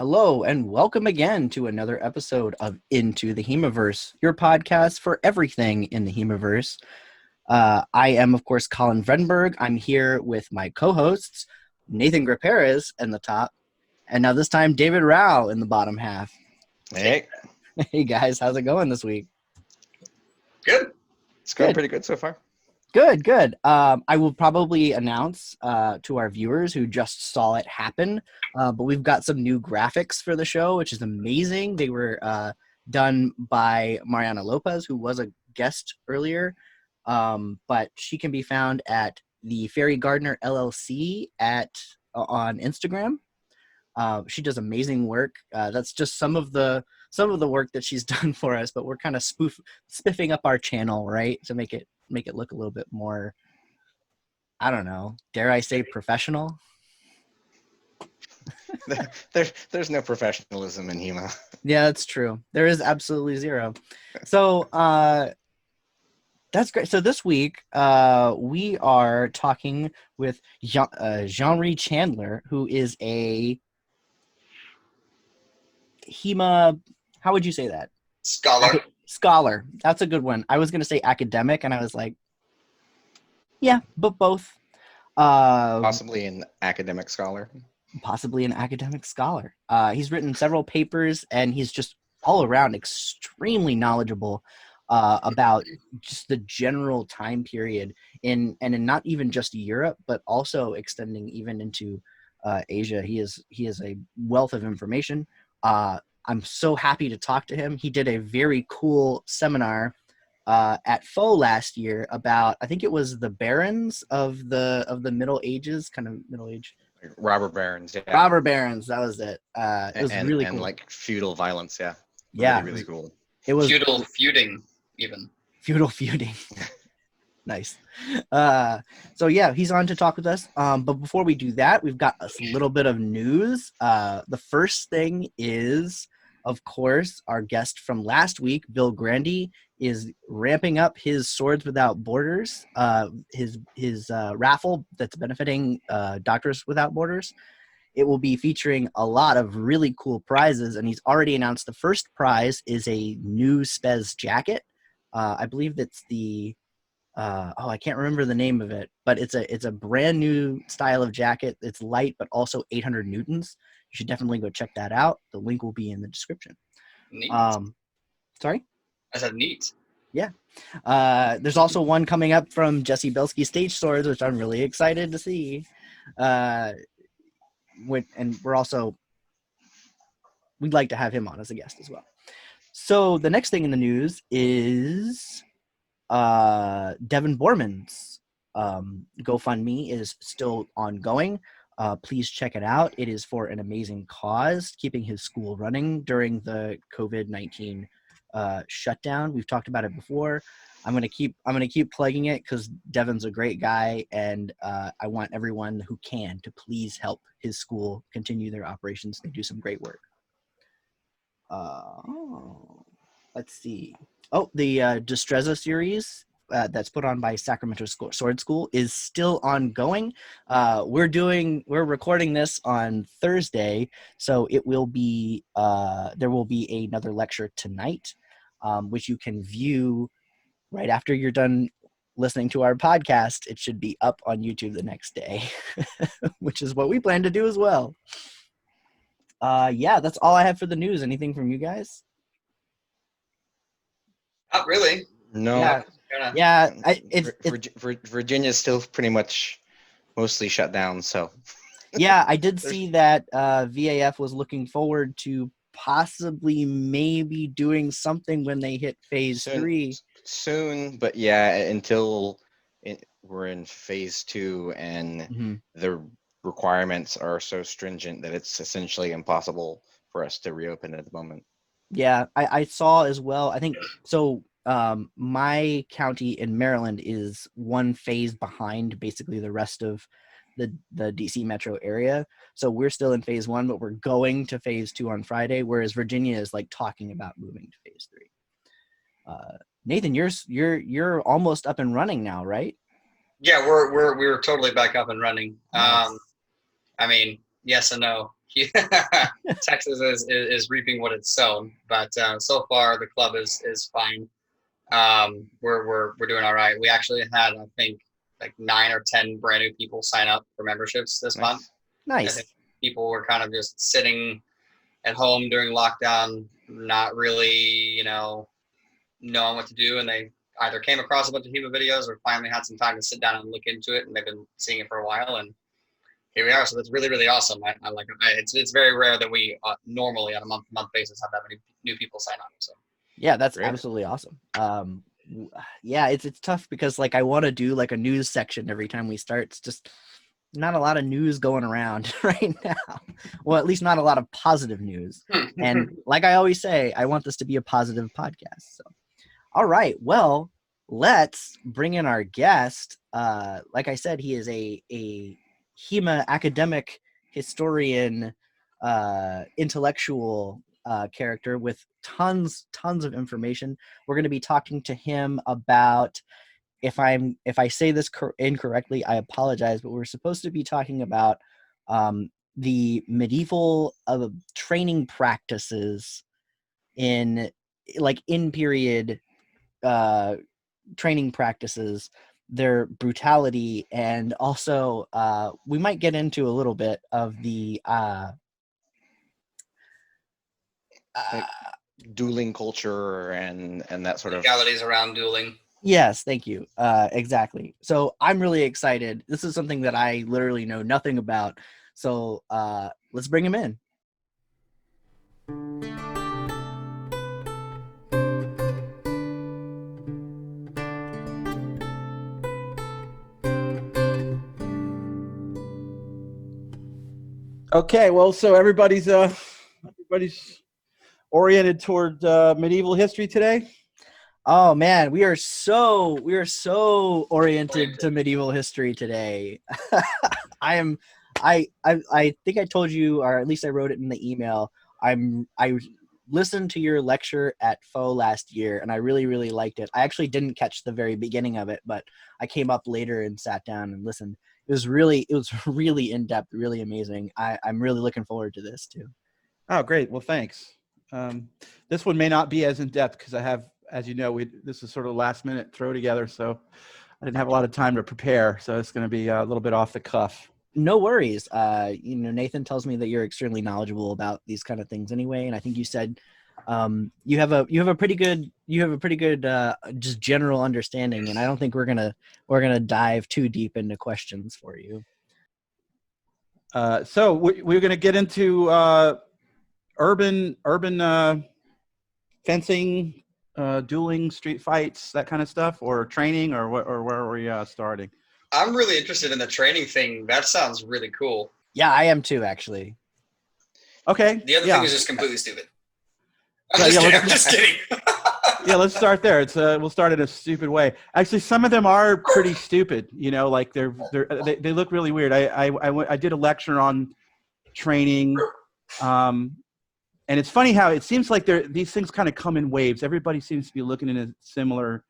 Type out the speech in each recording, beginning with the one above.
Hello, and welcome again to another episode of Into the Hemaverse, your podcast for everything in the Hemaverse. I am, of course, Colin Vrenberg. I'm here with my co-hosts, Nathan Graperes in the top, and now this time, David Rao in the bottom half. Hey. Hey, guys, how's it going this week? Good. It's going pretty good so far. Good. I will probably announce to our viewers who just saw it happen, but we've got some new graphics for the show, which is amazing. They were done by Mariana Lopez, who was a guest earlier, but she can be found at the Fairy Gardener LLC on Instagram. She does amazing work. That's just some of the work that she's done for us, but we're kind of spiffing up our channel, right, to make it look a little bit more, I don't know, dare I say professional? There's no professionalism in HEMA. Yeah, that's true. There is absolutely zero. So that's great. So this week we are talking with Jean-Marie Chandler, who is a HEMA, how would you say that? Scholar. That's a good one. I was going to say academic, and I was like, yeah, but both. Possibly an academic scholar. He's written several papers, and he's just all around extremely knowledgeable about just the general time period in not even just Europe, but also extending even into Asia. He is a wealth of information. I'm so happy to talk to him. He did a very cool seminar at FO last year about, I think it was the barons of the Middle Ages, kind of middle age. Robber barons, yeah. Robber barons, that was it. It was really cool. And like feudal violence, yeah. Yeah. Really cool. It was feudal feuding, even. Feudal feuding. Nice. So yeah, he's on to talk with us. But before we do that, we've got a little bit of news. The first thing is, of course, our guest from last week, Bill Grandy, is ramping up his Swords Without Borders, his raffle that's benefiting Doctors Without Borders. It will be featuring a lot of really cool prizes, and he's already announced the first prize is a new Spez jacket. I believe that's the I can't remember the name of it, but it's a brand new style of jacket. It's light, but also 800 newtons. You should definitely go check that out. The link will be in the description. Neat. Sorry? I said neat. Yeah. There's also one coming up from Jesse Belsky Stage Swords, which I'm really excited to see. And we'd like to have him on as a guest as well. So the next thing in the news is Devon Boorman's GoFundMe is still ongoing. Please check it out. It is for an amazing cause, keeping his school running during the COVID-19 shutdown. We've talked about it before. I'm gonna keep plugging it because Devon's a great guy, and I want everyone who can to please help his school continue their operations. They do some great work. Let's see. Oh, the Destreza series that's put on by Sacramento Sword School is still ongoing. We're recording this on Thursday, so it will be there will be another lecture tonight, which you can view right after you're done listening to our podcast. It should be up on YouTube the next day, which is what we plan to do as well. Yeah, that's all I have for the news. Anything from you guys? Not really. No. Yeah. Virginia's still pretty much mostly shut down, so. Yeah, I did see that VAF was looking forward to possibly maybe doing something when they hit phase 3. Soon, but yeah, until we're in phase 2 and the requirements are so stringent that it's essentially impossible for us to reopen at the moment. Yeah, I saw as well. I think so. My county in Maryland is one phase behind basically the rest of the DC metro area. So we're still in phase 1, but we're going to phase 2 on Friday, whereas Virginia is like talking about moving to phase 3. Nathan, you're almost up and running now, right? Yeah, we're totally back up and running. Nice. I mean, yes and no. Texas is reaping what it's sown, but so far the club is fine. We're doing all right. We actually had, I think, like 9 or 10 brand new people sign up for memberships this month. I think Nice. people were kind of just sitting at home during lockdown, not really, knowing what to do, and they either came across a bunch of HEMA videos or finally had some time to sit down and look into it, and they've been seeing it for a while, and here we are. So that's really, really awesome. I like it. It's very rare that we normally on a month-to-month basis have that many new people sign up. So yeah, that's Great. absolutely awesome. Yeah, it's tough because like I want to do like a news section every time we start. It's just not a lot of news going around right now. Well, at least not a lot of positive news. And like I always say, I want this to be a positive podcast. So, all right, well, let's bring in our guest. Like I said, he is a HEMA academic historian, intellectual character with tons of information. We're going to be talking to him about, if I say this incorrectly, I apologize, but we're supposed to be talking about the medieval training practices in period training practices, their brutality, and also we might get into a little bit of the Like dueling culture and that sort of legalities around dueling. Yes, thank you. Exactly. So I'm really excited. This is something that I literally know nothing about. So let's bring him in. Okay, well, so everybody's oriented toward medieval history today. Oh man, we are so oriented to medieval history today. I think I told you, or at least I wrote it in the email. I listened to your lecture at FO last year, and I really liked it. I actually didn't catch the very beginning of it, but I came up later and sat down and listened. It was really in depth, really amazing. I'm really looking forward to this too. Oh, great. Well, thanks. This one may not be as in depth because I have, as you know, this is sort of last minute throw together, so I didn't have a lot of time to prepare. So it's going to be a little bit off the cuff. No worries. Nathan tells me that you're extremely knowledgeable about these kind of things anyway, and I think you said you have a pretty good just general understanding, and I don't think we're gonna dive too deep into questions for you. So we're going to get into urban fencing, dueling, street fights, that kind of stuff, or training, or where are we starting? I'm really interested in the training thing. That sounds really cool. Yeah, I am too, actually. Okay. The other thing is just completely stupid. I'm just kidding. Yeah, let's start there. We'll start in a stupid way. Actually, some of them are pretty stupid. Like they look really weird. I did a lecture on training, and it's funny how it seems like these things kind of come in waves. Everybody seems to be looking at a similar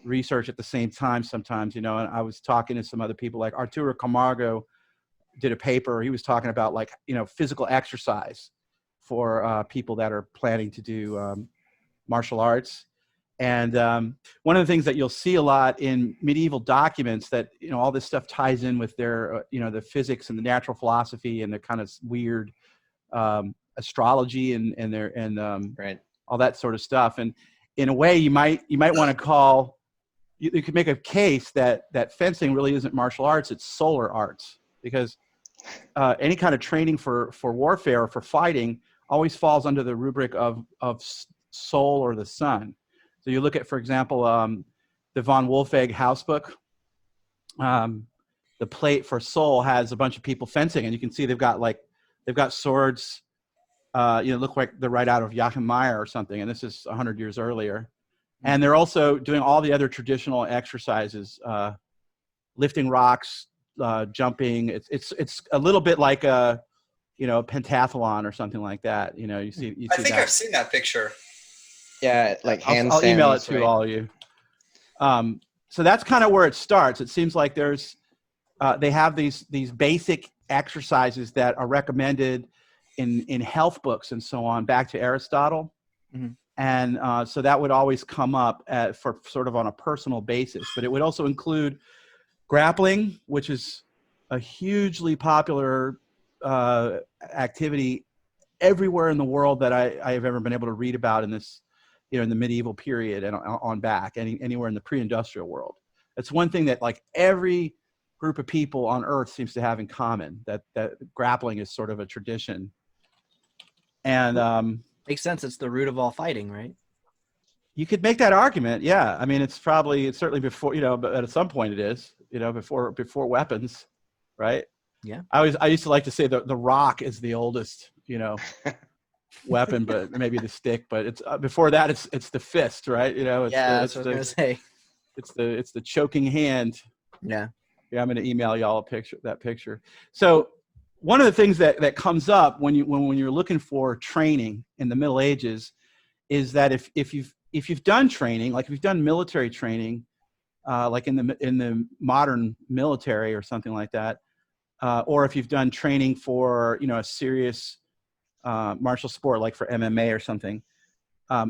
research at the same time sometimes. And I was talking to some other people, like Arturo Camargo did a paper. He was talking about physical exercise for people that are planning to do martial arts. And one of the things that you'll see a lot in medieval documents that, all this stuff ties in with their, the physics and the natural philosophy and the kind of weird astrology and right. all that sort of stuff. And in a way, you might want to call, you could make a case that fencing really isn't martial arts, it's solar arts, because any kind of training for warfare or for fighting always falls under the rubric of soul or the sun. So you look at, for example, the von Wolfegg house book. The plate for soul has a bunch of people fencing, and you can see they've got swords. Look like they're right out of Joachim Meyer or something, and this is 100 years earlier. And they're also doing all the other traditional exercises, lifting rocks, jumping. It's a little bit like a pentathlon or something like that. You see. I think I've seen that picture. Yeah, like handstands. I'll email it to right? all of you. So that's kind of where it starts. It seems like there's they have these basic exercises that are recommended in health books and so on, back to Aristotle. Mm-hmm. And so that would always come up for sort of on a personal basis, but it would also include grappling, which is a hugely popular activity everywhere in the world that I have ever been able to read about in this, in the medieval period and on back, anywhere in the pre-industrial world. That's one thing that like every group of people on Earth seems to have in common, that grappling is sort of a tradition. And makes sense. It's the root of all fighting, right? you could make that argument. Yeah. I mean, it's certainly before, but at some point it is, before weapons, right? Yeah. I used to like to say the rock is the oldest, weapon, but maybe the stick, but it's before that it's the fist, right? That's what I was gonna say. It's the choking hand. Yeah. Yeah, I'm going to email y'all that picture. So one of the things that comes up when you're looking for training in the Middle Ages is that if you've done training, like if you've done military training, like in the modern military or something like that, or if you've done training for a serious martial sport like for MMA or something,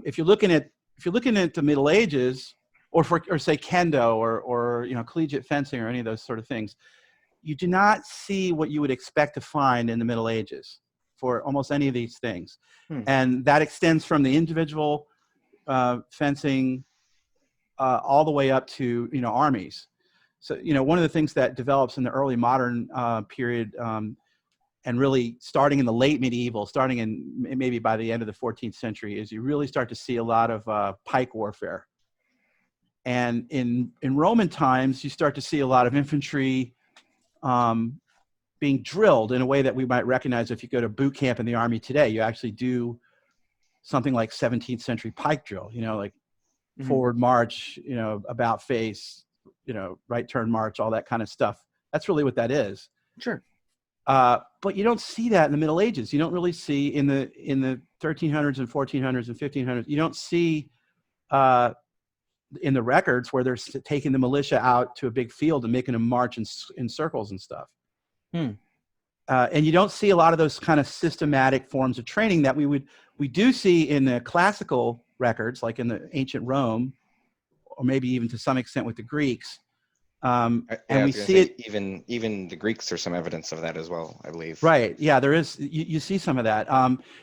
if you're looking at the Middle Ages, or say kendo or collegiate fencing or any of those sort of things, you do not see what you would expect to find in the Middle Ages for almost any of these things. And that extends from the individual fencing all the way up to armies. So one of the things that develops in the early modern period, and really starting in the late medieval, starting in maybe by the end of the 14th century, is you really start to see a lot of pike warfare. And in Roman times, you start to see a lot of infantry being drilled in a way that we might recognize if you go to boot camp in the army today. You actually do something like 17th century pike drill, like forward march, about face, right turn march, all that kind of stuff. That's really what that is. Sure. But you don't see that in the Middle Ages. You don't really see in the 1300s and 1400s and 1500s. You don't see in the records where they're taking the militia out to a big field and making them march in circles and stuff. And you don't see a lot of those kind of systematic forms of training that we do see in the classical records, like in the ancient Rome, or maybe even to some extent with the Greeks. And we see it even the Greeks. There's some evidence of that as well, I believe. Right. Yeah, there is. You see some of that,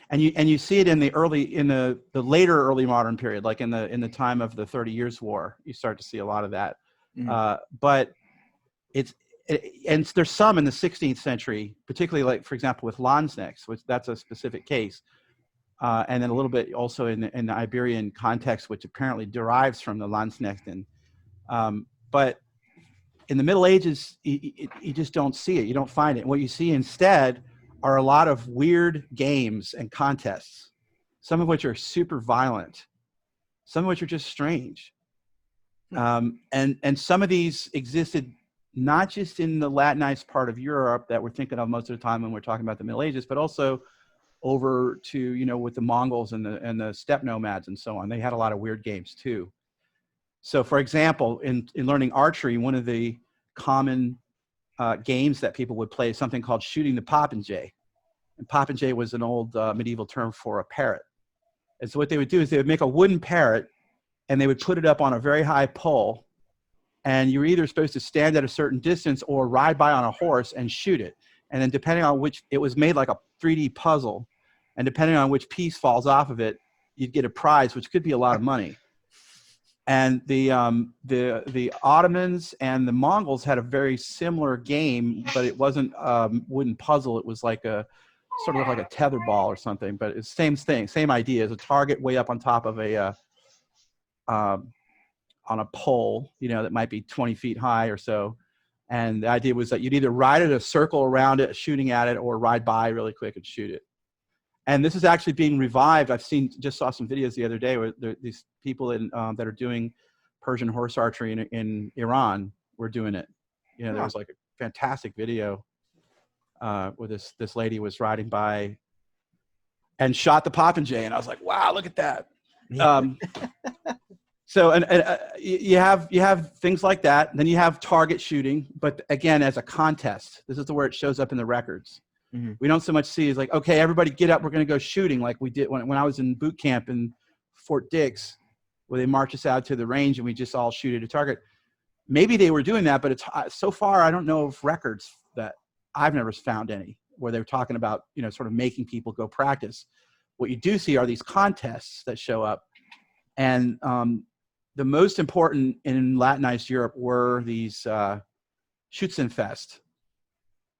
and you see it in the later early modern period, like in the time of the 30 Years War. You start to see a lot of that, but and there's some in the 16th century, particularly like, for example, with Lanzknechts, which that's a specific case, and then a little bit also in the Iberian context, which apparently derives from the Lanzknechten, but in the Middle Ages, you just don't see it. You don't find it. What you see instead are a lot of weird games and contests, some of which are super violent, some of which are just strange. And some of these existed not just in the Latinized part of Europe that we're thinking of most of the time when we're talking about the Middle Ages, but also over to, with the Mongols and the steppe nomads and so on. They had a lot of weird games too. So, for example, in learning archery, one of the common games that people would play is something called shooting the popinjay. And popinjay was an old medieval term for a parrot. And so what they would do is they would make a wooden parrot, and they would put it up on a very high pole. And you were either supposed to stand at a certain distance or ride by on a horse and shoot it. And then depending on which, it was made like a 3D puzzle. And depending on which piece falls off of it, you'd get a prize, which could be a lot of money. And the Ottomans and the Mongols had a very similar game, but it wasn't a wooden puzzle. It was like a sort of like a tether ball or something, but it's same thing, same idea. As a target way up on top of on a pole, that might be 20 feet high or so. And the idea was that you'd either ride it a circle around it, shooting at it, or ride by really quick and shoot it. And this is actually being revived. Just saw some videos the other day where these people that are doing Persian horse archery in Iran were doing it. There was like a fantastic video where this lady was riding by and shot the popinjay, and I was like, wow, look at that. So you have things like that. Then you have target shooting, but again, as a contest. This is where it shows up in the records. Mm-hmm. We don't so much see is like, okay, everybody get up, we're going to go shooting like we did when I was in boot camp in Fort Dix, where they march us out to the range and we just all shoot at a target. Maybe they were doing that, but it's so far I don't know of records that I've never found any where they're talking about, sort of making people go practice. What you do see are these contests that show up, and the most important in Latinized Europe were these Schützenfest.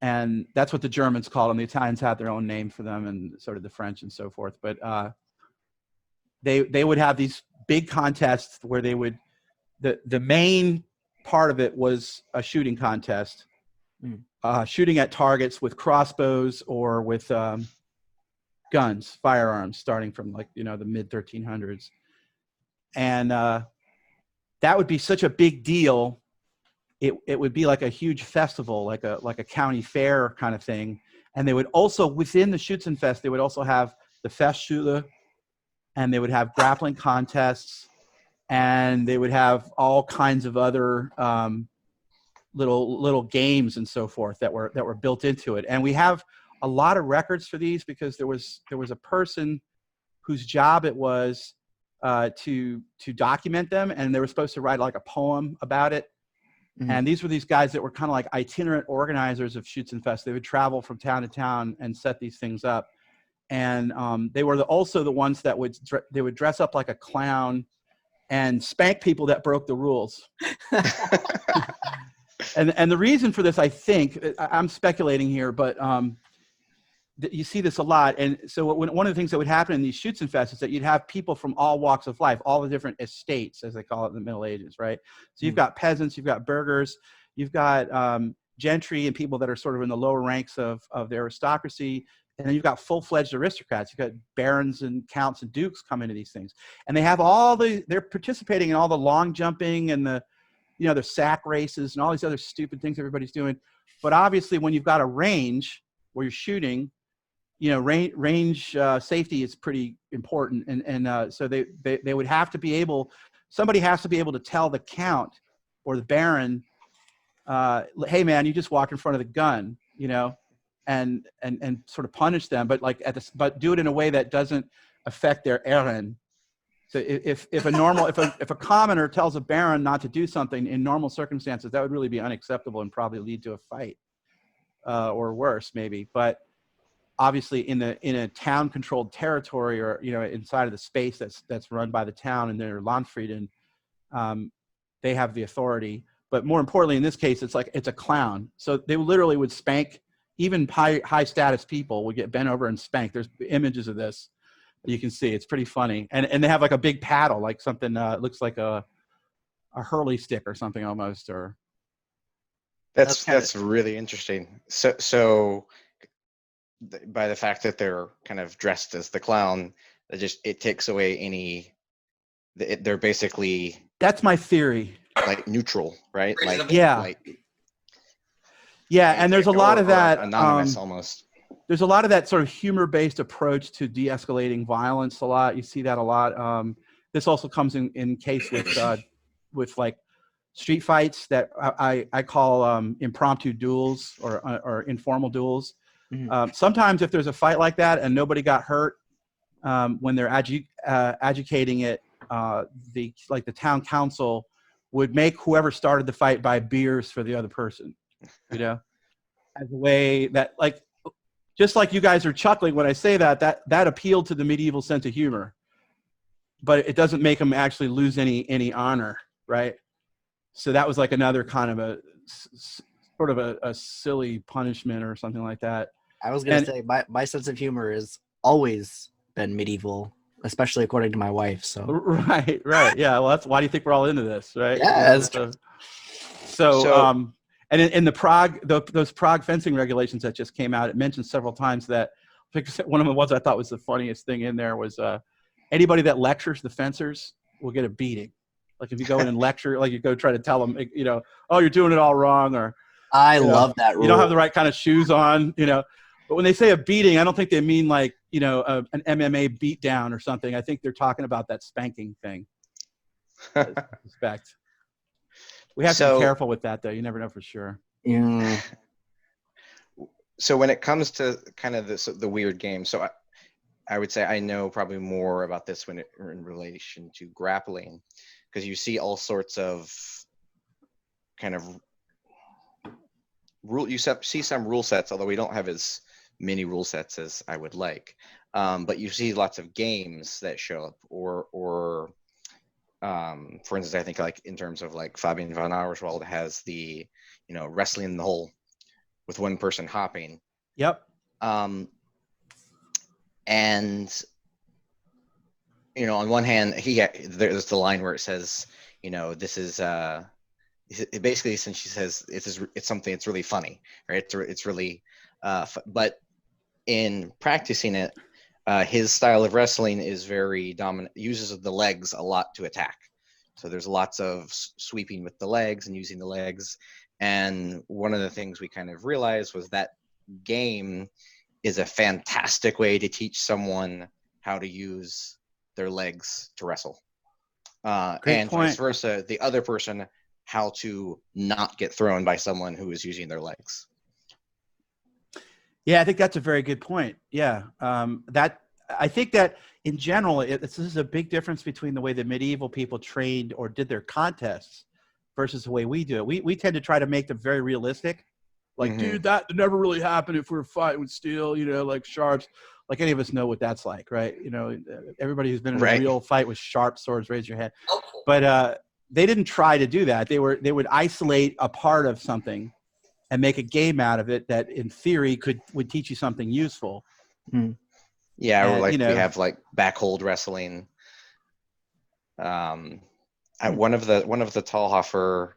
And that's what the Germans called them. The Italians had their own name for them, and sort of the French and so forth. But they would have these big contests where they would, the main part of it was a shooting contest, shooting at targets with crossbows or with guns, firearms, starting from the mid 1300s. And that would be such a big deal. It would be like a huge festival, like a county fair kind of thing. And they would also, within the Schützenfest, they would also have the Festschule, and they would have grappling contests, and they would have all kinds of other little games and so forth that were built into it. And we have a lot of records for these because there was a person whose job it was to document them, and they were supposed to write like a poem about it. Mm-hmm. And these were these guys that were kind of like itinerant organizers of Schützenfest. They would travel from town to town and set these things up. And they were also the ones that would dress up like a clown and spank people that broke the rules. and the reason for this, I think, I'm speculating here, but you see this a lot. And so one of the things that would happen in these Schützenfest is that you'd have people from all walks of life, all the different estates, as they call it in the Middle Ages, right? So you've got peasants, you've got burghers, you've got gentry and people that are sort of in the lower ranks of the aristocracy. And then you've got full-fledged aristocrats. You've got barons and counts and dukes come into these things. And they have they're participating in all the long jumping and the sack races and all these other stupid things everybody's doing. But obviously when you've got a range where you're shooting, range safety is pretty important. And so they would have to be somebody has to be able to tell the count or the baron, hey man, you just walked in front of the gun, and sort of punish them, but do it in a way that doesn't affect their Ehren. So if a commoner tells a baron not to do something in normal circumstances, that would really be unacceptable and probably lead to a fight, or worse maybe. But obviously in a town controlled territory, or inside of the space that's run by the town and their Landfrieden, they have the authority. But more importantly, in this case, it's a clown. So they literally would spank. Even high status people would get bent over and spanked. There's images of this you can see. It's pretty funny. And they have like a big paddle, like something looks like a hurley stick or something almost. Or that's really interesting. So by the fact that they're kind of dressed as the clown, it takes away they're basically, that's my theory, like neutral, right? Yeah, and there's a lot of that anonymous almost. There's a lot of that sort of humor-based approach to de-escalating violence. A lot, you see that a lot. This also comes in case with like street fights that I call impromptu duels or informal duels. Mm-hmm. Sometimes if there's a fight like that and nobody got hurt, when they're agitating it, the town council would make whoever started the fight buy beers for the other person. As a way that, just like you guys are chuckling when I say that appealed to the medieval sense of humor, but it doesn't make them actually lose any honor, right? So that was like another kind of a silly punishment or something like that. I was going to say my sense of humor has always been medieval, especially according to my wife. So right, yeah. Well, that's why do you think we're all into this, right? Yeah, that's true. So and in the Prague, those Prague fencing regulations that just came out, it mentioned several times that one of the ones I thought was the funniest thing in there was anybody that lectures the fencers will get a beating. Like if you go in and lecture, like you go try to tell them, oh, you're doing it all wrong, or I love that rule. You don't have the right kind of shoes on, But when they say a beating, I don't think they mean like an MMA beat down or something. I think they're talking about that spanking thing. I suspect. We have to be careful with that, though. You never know for sure. Yeah. So when it comes to kind of the weird game, so I would say I know probably more about this in relation to grappling, because you see all sorts of kind of you see some rule sets, although we don't have as many rule sets as I would like. But you see lots of games that show up, or for instance, I think like in terms of like Fabian von Auerswald has the, wrestling in the hole with one person hopping. Yep. And on one hand, there's the line where it says, this is it basically, since she says it's something that's really funny, right? It's really but in practicing it, his style of wrestling is very dominant, uses the legs a lot to attack. So there's lots of sweeping with the legs and using the legs. And one of the things we kind of realized was that game is a fantastic way to teach someone how to use their legs to wrestle. And vice versa, the other person how to not get thrown by someone who is using their legs. Yeah, I think that's a very good point. Yeah, I think that in general, this is a big difference between the way the medieval people trained or did their contests versus the way we do it. We tend to try to make them very realistic. Like, dude, that never really happened if we were fighting with steel, like sharps. Like any of us know what that's like, right? Everybody who's been in a real fight with sharp swords, raise your hand. But they didn't try to do that. They would isolate a part of something and make a game out of it that, in theory, would teach you something useful. Yeah, or like we have like backhold wrestling. At one of the Talhofer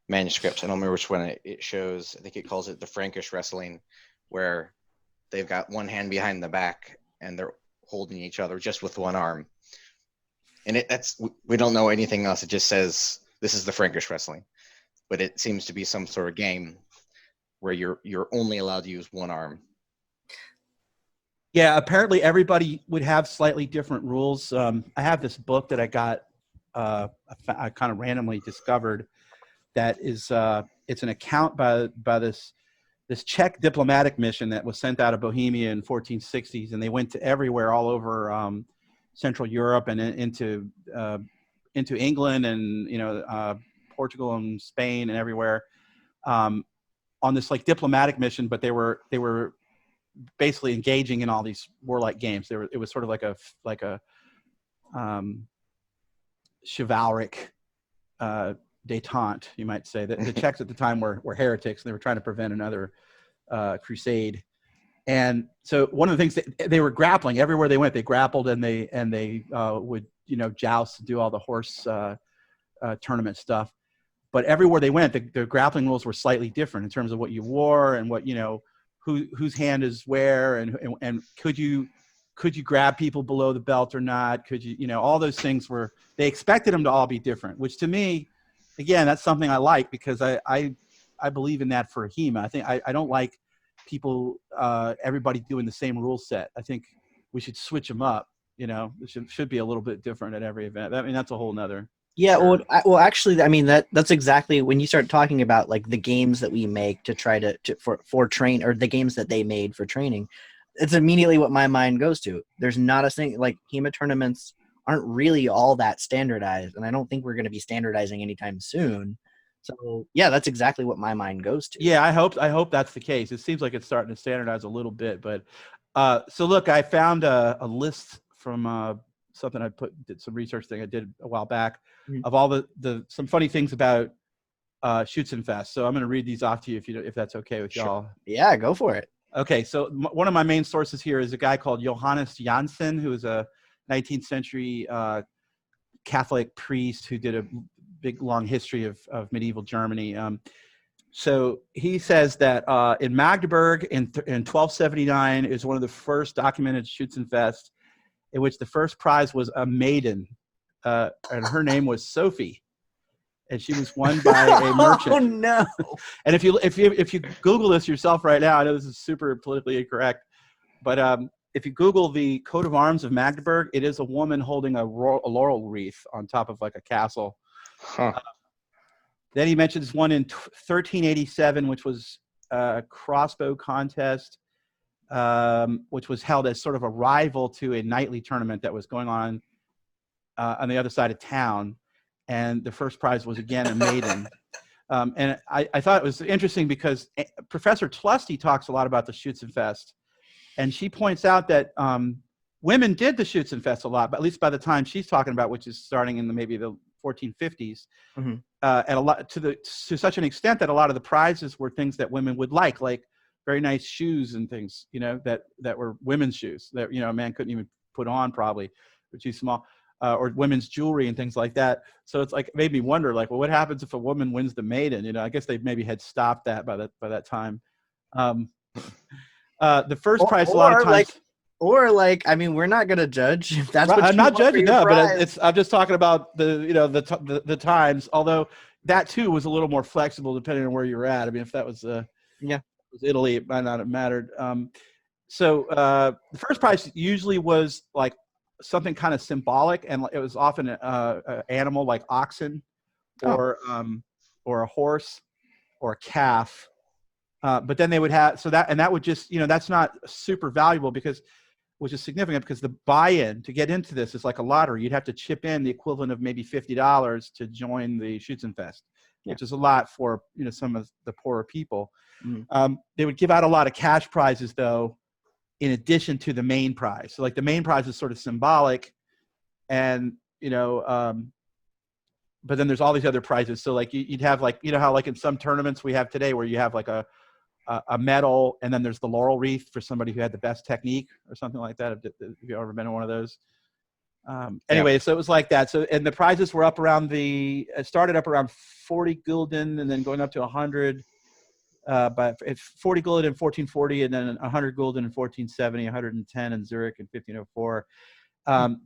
manuscripts, I don't remember which one it shows. I think it calls it the Frankish wrestling, where they've got one hand behind the back and they're holding each other just with one arm. And we don't know anything else. It just says this is the Frankish wrestling, but it seems to be some sort of game where you're only allowed to use one arm. Yeah, apparently everybody would have slightly different rules. I have this book that I got, I kind of randomly discovered, that is it's an account by this Czech diplomatic mission that was sent out of Bohemia in 1460s, and they went to everywhere all over Central Europe and into England and Portugal and Spain and everywhere on this like diplomatic mission. But they were basically engaging in all these warlike games. It was sort of like a chivalric détente, you might say. The Czechs at the time were heretics, and they were trying to prevent another crusade. And so one of the things they were grappling everywhere they went. They grappled and they would joust, do all the horse tournament stuff. But everywhere they went, the grappling rules were slightly different in terms of what you wore and what whose hand is where, and could you grab people below the belt or not? Could you all those things they expected them to all be different, which to me, again, that's something I like, because I believe in that for HEMA. I think I don't like people, everybody doing the same rule set. I think we should switch them up. It should be a little bit different at every event. I mean, that's a whole nother. Yeah, well, actually, I mean that's exactly when you start talking about like the games that we make to try for train, or the games that they made for training. It's immediately what my mind goes to. There's not a thing like HEMA tournaments aren't really all that standardized, and I don't think we're going to be standardizing anytime soon. So yeah, that's exactly what my mind goes to. Yeah, I hope that's the case. It seems like it's starting to standardize a little bit, but so look, I found a list from something did some research thing I did a while back of all some funny things about Schützenfest. So I'm going to read these off to you if that's okay with y'all. Yeah, go for it. Okay, so one of my main sources here is a guy called Johannes Jansen, who is a 19th century Catholic priest who did a big, long history of medieval Germany. So he says that in Magdeburg in 1279 is one of the first documented Schützenfest, in which the first prize was a maiden, and her name was Sophie, and she was won by a merchant. Oh no! And if you Google this yourself right now, I know this is super politically incorrect, but if you Google the coat of arms of Magdeburg, it is a woman holding a laurel wreath on top of like a castle. Huh. Then he mentions one in 1387, which was a crossbow contest, which was held as sort of a rival to a knightly tournament that was going on the other side of town. And the first prize was, again, a maiden. And I thought it was interesting because Professor Tlusty talks a lot about the Schützenfest. And she points out that women did the Schützenfest a lot, but at least by the time she's talking about, which is starting in maybe the 1450s, and a lot to such an extent that a lot of the prizes were things that women would like very nice shoes and things, that were women's shoes that a man couldn't even put on, probably, were too small, or women's jewelry and things like that. So it's like, made me wonder, well, what happens if a woman wins the maiden? I guess they maybe had stopped that by that time. The first prize, a lot of times. I mean, we're not gonna judge. If that's what I'm you not want for judging, your no, prize. but I'm just talking about the times. Although that too was a little more flexible depending on where you were at. I mean, if that was was Italy, it might not have mattered. So the first prize usually was like something kind of symbolic, and it was often an animal like oxen, or a horse, or a calf. But then they would have that would just that's not super valuable which is significant because the buy-in to get into this is like a lottery. You'd have to chip in the equivalent of maybe $50 to join the Schützenfest, which is a lot for some of the poorer people. They would give out a lot of cash prizes though, in addition to the main prize. So like the main prize is sort of symbolic, and but then there's all these other prizes. So like you'd have how like in some tournaments we have today where you have like a medal, and then there's the laurel wreath for somebody who had the best technique or something like that. Have you ever been in one of those? Anyway, so it was like that. So, and the prizes were it started up around 40 gulden and then going up to 100, but it's 40 gulden in 1440 and then 100 gulden in 1470, 110 in Zurich in 1504.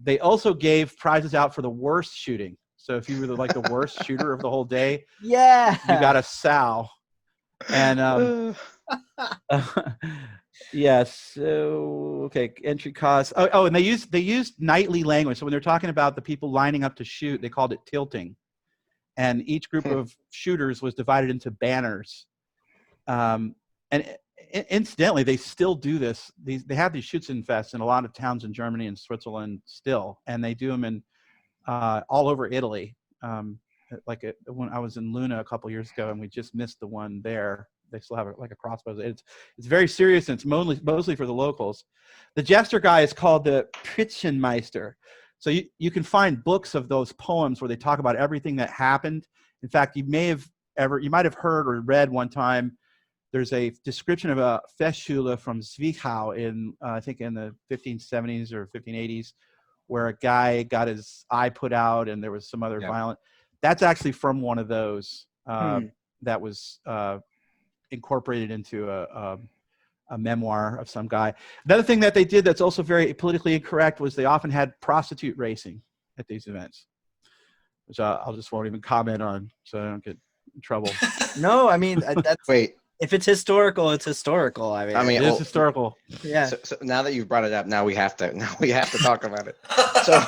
They also gave prizes out for the worst shooting. So if you were the worst shooter of the whole day, you got a sow. And so okay, entry costs. And they used knightly language. So when they're talking about the people lining up to shoot, they called it tilting. And each group of shooters was divided into banners. And incidentally, they still do this. They have these Schützenfests in a lot of towns in Germany and Switzerland still, and they do them in all over Italy. When I was in Luna a couple years ago, and we just missed the one there. They still have a crossbow. It's very serious, and it's mostly for the locals. The jester guy is called the Pritschenmeister. So you can find books of those poems where they talk about everything that happened. In fact, you might have heard or read one time. There's a description of a Festschule from Zwickau I think in the 1570s or 1580s, where a guy got his eye put out, and there was some other violent. That's actually from one of those that was incorporated into a memoir of some guy. Another thing that they did that's also very politically incorrect was they often had prostitute racing at these events, which I'll just won't even comment on so I don't get in trouble. No, I mean that's Wait. If it's historical, it's historical. I mean it is historical. Yeah. So now that you've brought it up, now we have to talk about it. So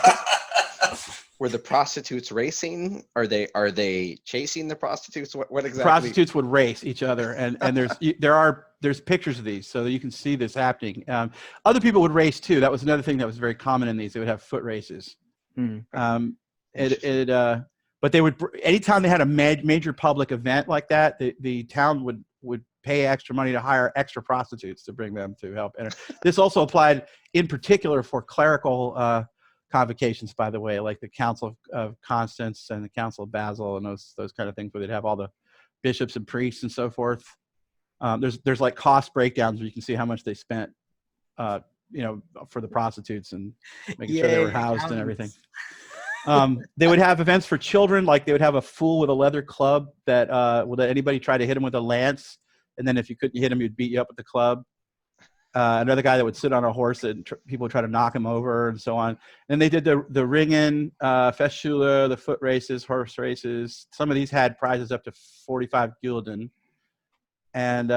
were the prostitutes racing? Are they chasing the prostitutes? What exactly? Prostitutes would race each other, and there's pictures of these, so you can see this happening. Other people would race too. That was another thing that was very common in these. They would have foot races. But they would, anytime they had a major public event like that, the town would pay extra money to hire extra prostitutes to bring them to help. And this also applied in particular for clerical convocations, by the way, like the Council of Constance and the Council of Basel and those kind of things, where they'd have all the bishops and priests and so forth. There's like cost breakdowns where you can see how much they spent, for the prostitutes and making sure they were housed and everything. They would have events for children, like they would have a fool with a leather club that would let anybody try to hit him with a lance, and then if you couldn't hit him, he'd beat you up with the club. Another guy that would sit on a horse and people would try to knock him over and so on. And they did the ringen, Festschule, the foot races, horse races. Some of these had prizes up to 45 gulden. And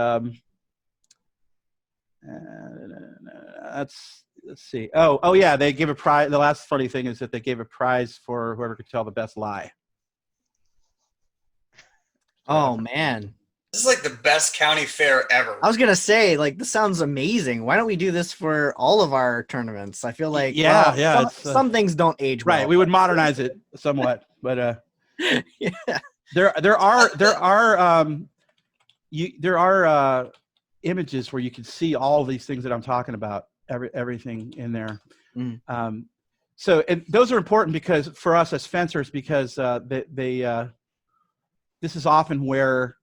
let's see. Oh yeah, they gave a prize. The last funny thing is that they gave a prize for whoever could tell the best lie. Oh man. This is like the best county fair ever. I was gonna say, like, this sounds amazing. Why don't we do this for all of our tournaments? I feel like, some things don't age well. Right, we would modernize it somewhat, but yeah. there are images where you can see all these things that I'm talking about. Everything in there. So, and those are important because for us as fencers, because this is often where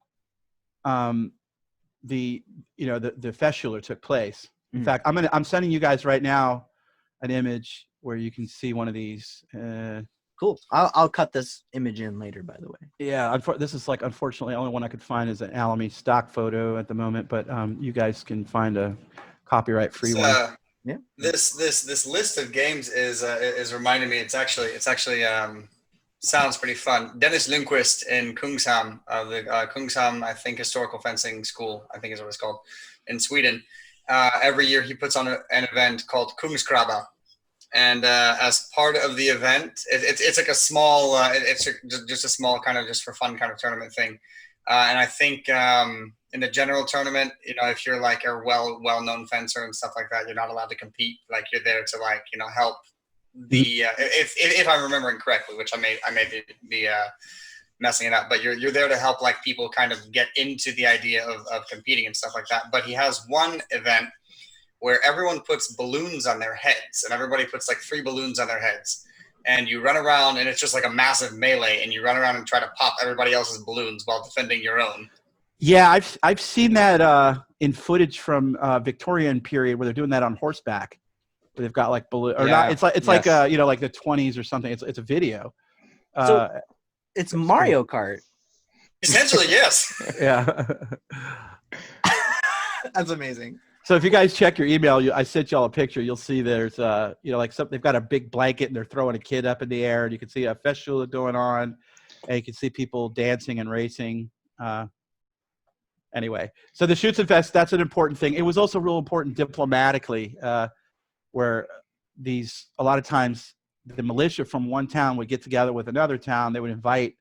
the fistula took place. In fact, I'm sending you guys right now an image where you can see one of these. Cool. I'll cut this image in later, by the way. Yeah, this is like, unfortunately, the only one I could find is an Academie stock photo at the moment, but you guys can find a copyright-free one. Yeah. This list of games is reminding me. It's actually sounds pretty fun. Dennis Lundqvist in Kungshamn, the Kungshamn, I think, historical fencing school, I think is what it's called, in Sweden. Every year he puts on an event called Kungskrabba. And as part of the event, it's like a small, it's just a small kind of just for fun kind of tournament thing. And I think in the general tournament, if you're like a well-known fencer and stuff like that, you're not allowed to compete. Like, you're there to help the if I'm remembering correctly, which I may be messing it up, but you're there to help like people kind of get into the idea of competing and stuff like that. But he has one event where everyone puts balloons on their heads, and everybody puts like 3 balloons on their heads, and you run around, and it's just like a massive melee, and you run around and try to pop everybody else's balloons while defending your own. Yeah, I've seen that in footage from Victorian period where they're doing that on horseback. Where they've got like balloon or not. It's like like the 20s or something. It's a video. So it's Mario Kart. Essentially, yes. Yeah. That's amazing. So if you guys check your email, I sent y'all a picture. You'll see there's like they've got a big blanket and they're throwing a kid up in the air, and you can see a fistula going on, and you can see people dancing and racing. Anyway, so the Schützenfest, that's an important thing. It was also real important diplomatically, where a lot of times the militia from one town would get together with another town. They would invite,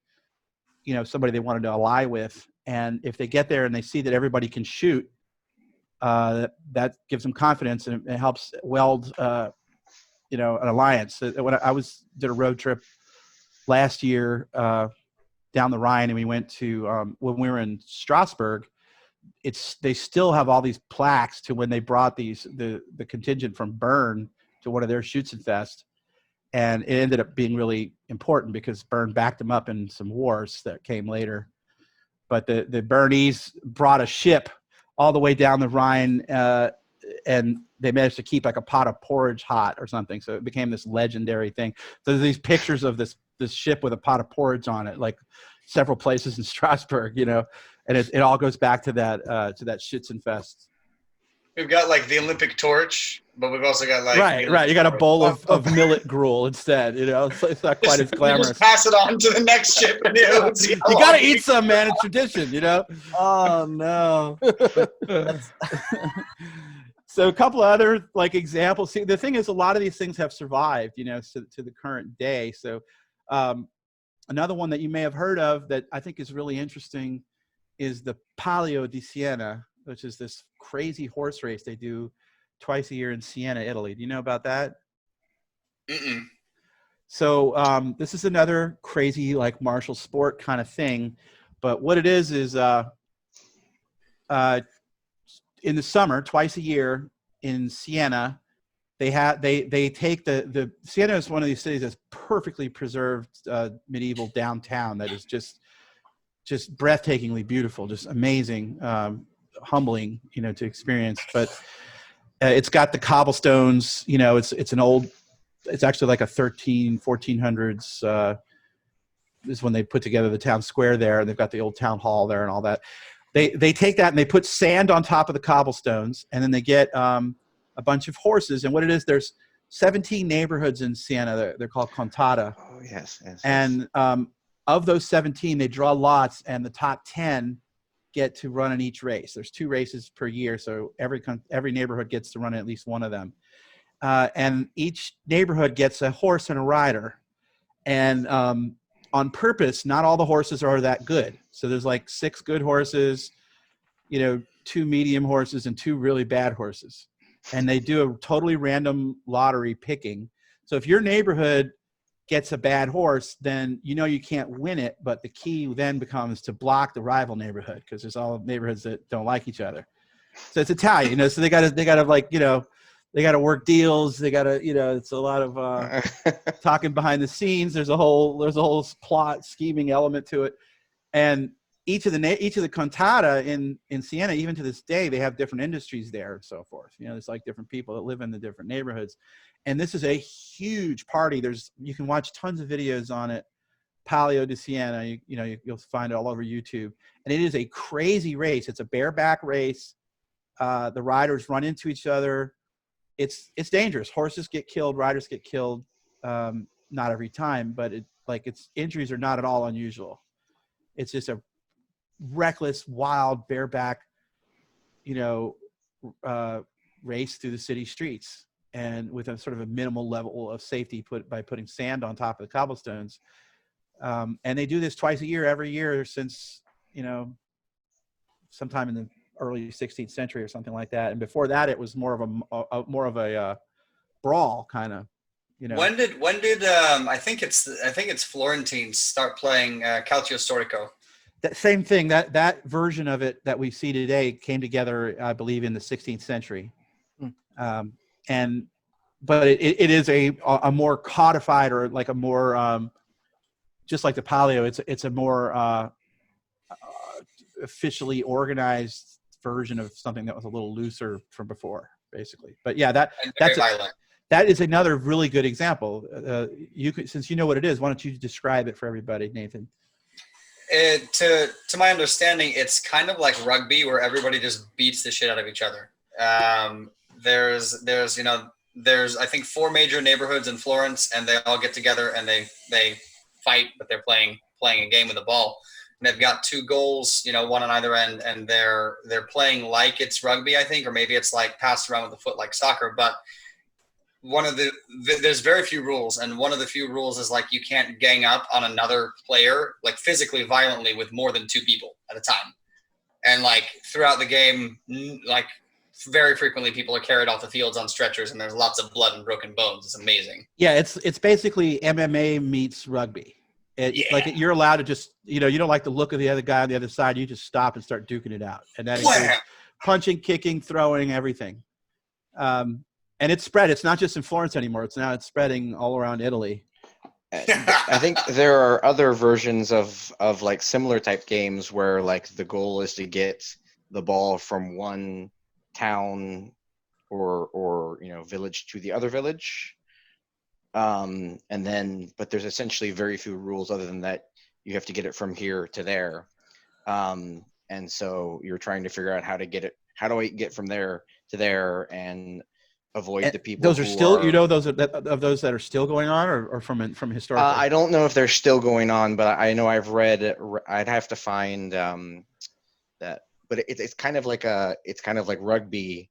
somebody they wanted to ally with. And if they get there and they see that everybody can shoot, that gives them confidence, and it helps weld, an alliance. When I did a road trip last year down the Rhine, and we went to, when we were in Strasbourg, they still have all these plaques to when they brought the contingent from Bern to one of their Schützenfest, and it ended up being really important because Bern backed them up in some wars that came later. But the Bernese brought a ship all the way down the Rhine, and they managed to keep like a pot of porridge hot or something. So it became this legendary thing. So there's these pictures of this ship with a pot of porridge on it, like several places in Strasbourg, and it all goes back to that Schützenfest. We've got like the Olympic torch, but we've also got like right. You got a bowl of millet gruel instead. It's not quite as glamorous. Just pass it on to the next ship, and you got to eat some, man. It's tradition, Oh no. So a couple of other like examples. See, the thing is, a lot of these things have survived, to the current day. So another one that you may have heard of that I think is really interesting is the Palio di Siena, which is this crazy horse race they do twice a year in Siena, Italy. Do you know about that? Mm-mm. So this is another crazy like martial sport kind of thing. But what it is in the summer, twice a year in Siena, they take the Siena is one of these cities that's perfectly preserved medieval downtown that is just breathtakingly beautiful, just amazing, humbling, to experience. But it's got the cobblestones, it's actually like a 1400s is when they put together the town square there, and they've got the old town hall there and all that. They take that and they put sand on top of the cobblestones, and then they get a bunch of horses. And what it is, there's 17 neighborhoods in Siena. They're called contata. Oh, yes. And of those 17, they draw lots, and the top 10 get to run in each race. There's 2 races per year, so every neighborhood gets to run at least one of them. and each neighborhood gets a horse and a rider. And on purpose, not all the horses are that good. So there's like 6 good horses, 2 medium horses, and 2 really bad horses. And they do a totally random lottery picking. So if your neighborhood gets a bad horse, then you can't win it. But the key then becomes to block the rival neighborhood, because there's all neighborhoods that don't like each other. So it's Italian, so they gotta like, they gotta work deals. They gotta, it's a lot of talking behind the scenes. There's a whole plot scheming element to it. And each of the contata in Siena, even to this day, they have different industries there and so forth. There's like different people that live in the different neighborhoods. And this is a huge party. You can watch tons of videos on it. Palio di Siena, you'll find it all over YouTube. And it is a crazy race. It's a bareback race. The riders run into each other. It's dangerous. Horses get killed, riders get killed. Not every time, but its injuries are not at all unusual. It's just a reckless, wild, bareback, race through the city streets, and with a sort of a minimal level of safety by putting sand on top of the cobblestones. And they do this twice a year, every year since, sometime in the early 16th century or something like that. And before that, it was more of a brawl kind of, When did I think it's Florentines start playing Calcio Storico? That same thing, that version of it that we see today came together, I believe, in the 16th century. But it is a more codified, or like a more, just like the Palio, it's a more officially organized version of something that was a little looser from before, basically. But yeah, that is another really good example. Since you know what it is, why don't you describe it for everybody, Nathan? To my understanding, it's kind of like rugby, where everybody just beats the shit out of each other. There's I think 4 major neighborhoods in Florence, and they all get together and they fight, but they're playing a game with the ball. And they've got 2 goals, one on either end, and they're playing like it's rugby, I think, or maybe it's like passed around with the foot like soccer. But there's very few rules, and one of the few rules is like you can't gang up on another player like physically violently with more than 2 people at a time. And like throughout the game, like very frequently people are carried off the fields on stretchers, and there's lots of blood and broken bones. It's amazing. Yeah, it's basically MMA meets rugby. Like you're allowed to just, you don't like the look of the other guy on the other side. You just stop and start duking it out. And that includes punching, kicking, throwing, everything. And it's spread. It's not just in Florence anymore. It's spreading all around Italy. I think there are other versions of like similar type games where like the goal is to get the ball from one town or village to the other village. But there's essentially very few rules other than that. You have to get it from here to there. And so you're trying to figure out how to get it. How do I get from there to there and avoid the people? Those are still, those that are still going on, or from historical? I don't know if they're still going on, but I know I've read. I'd have to find that, but it's kind of like rugby.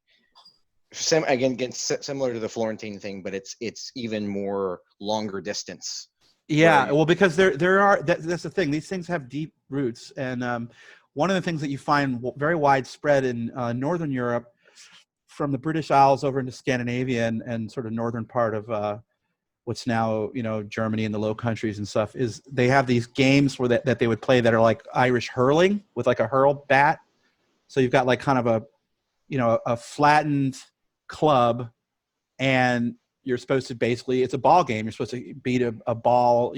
Again, similar to the Florentine thing, but it's even more longer distance. Yeah, well, because there are that's the thing. These things have deep roots, and one of the things that you find very widespread in Northern Europe, from the British Isles over into Scandinavia and sort of northern part of what's now Germany and the Low Countries and stuff, is they have these games that they would play that are like Irish hurling with like a hurl bat. So you've got like kind of a flattened club, and you're supposed to basically, it's a ball game. You're supposed to beat a ball,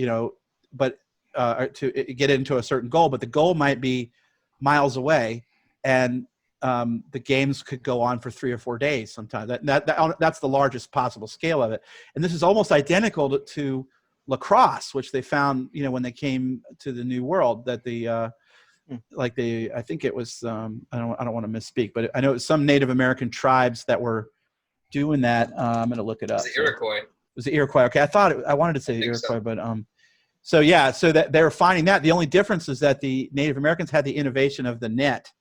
but to get into a certain goal, but the goal might be miles away, and the games could go on for 3 or 4 days sometimes. That's the largest possible scale of it. And this is almost identical to lacrosse, which they found, when they came to the New World, that I think it was, I don't want to misspeak, but I know it was some Native American tribes that were doing that. I'm going to look it up. It was the Iroquois. Okay. I wanted to say the Iroquois, so. But so that they were finding that the only difference is that the Native Americans had the innovation of the net.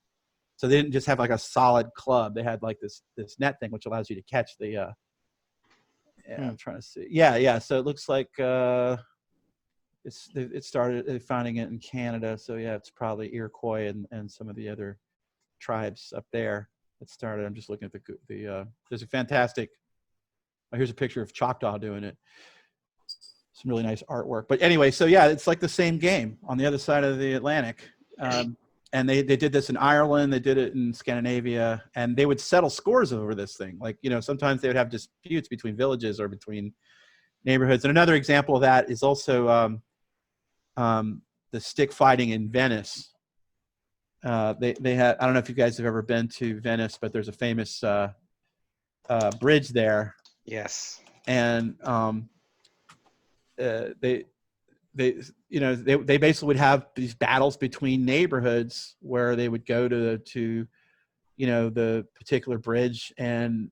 So they didn't just have like a solid club. They had like this net thing, which allows you to catch the Yeah, I'm trying to see. Yeah. So it looks like it started finding it in Canada. So yeah, it's probably Iroquois and some of the other tribes up there that started. I'm just looking at the there's a fantastic. Here's a picture of Choctaw doing it. Some really nice artwork. But anyway, so yeah, it's like the same game on the other side of the Atlantic. And they did this in Ireland, they did it in Scandinavia, and they would settle scores over this thing. Like, sometimes they would have disputes between villages or between neighborhoods. And another example of that is also the stick fighting in Venice. They had, I don't know if you guys have ever been to Venice, but there's a famous bridge there. Yes. And they basically would have these battles between neighborhoods where they would go to the particular bridge and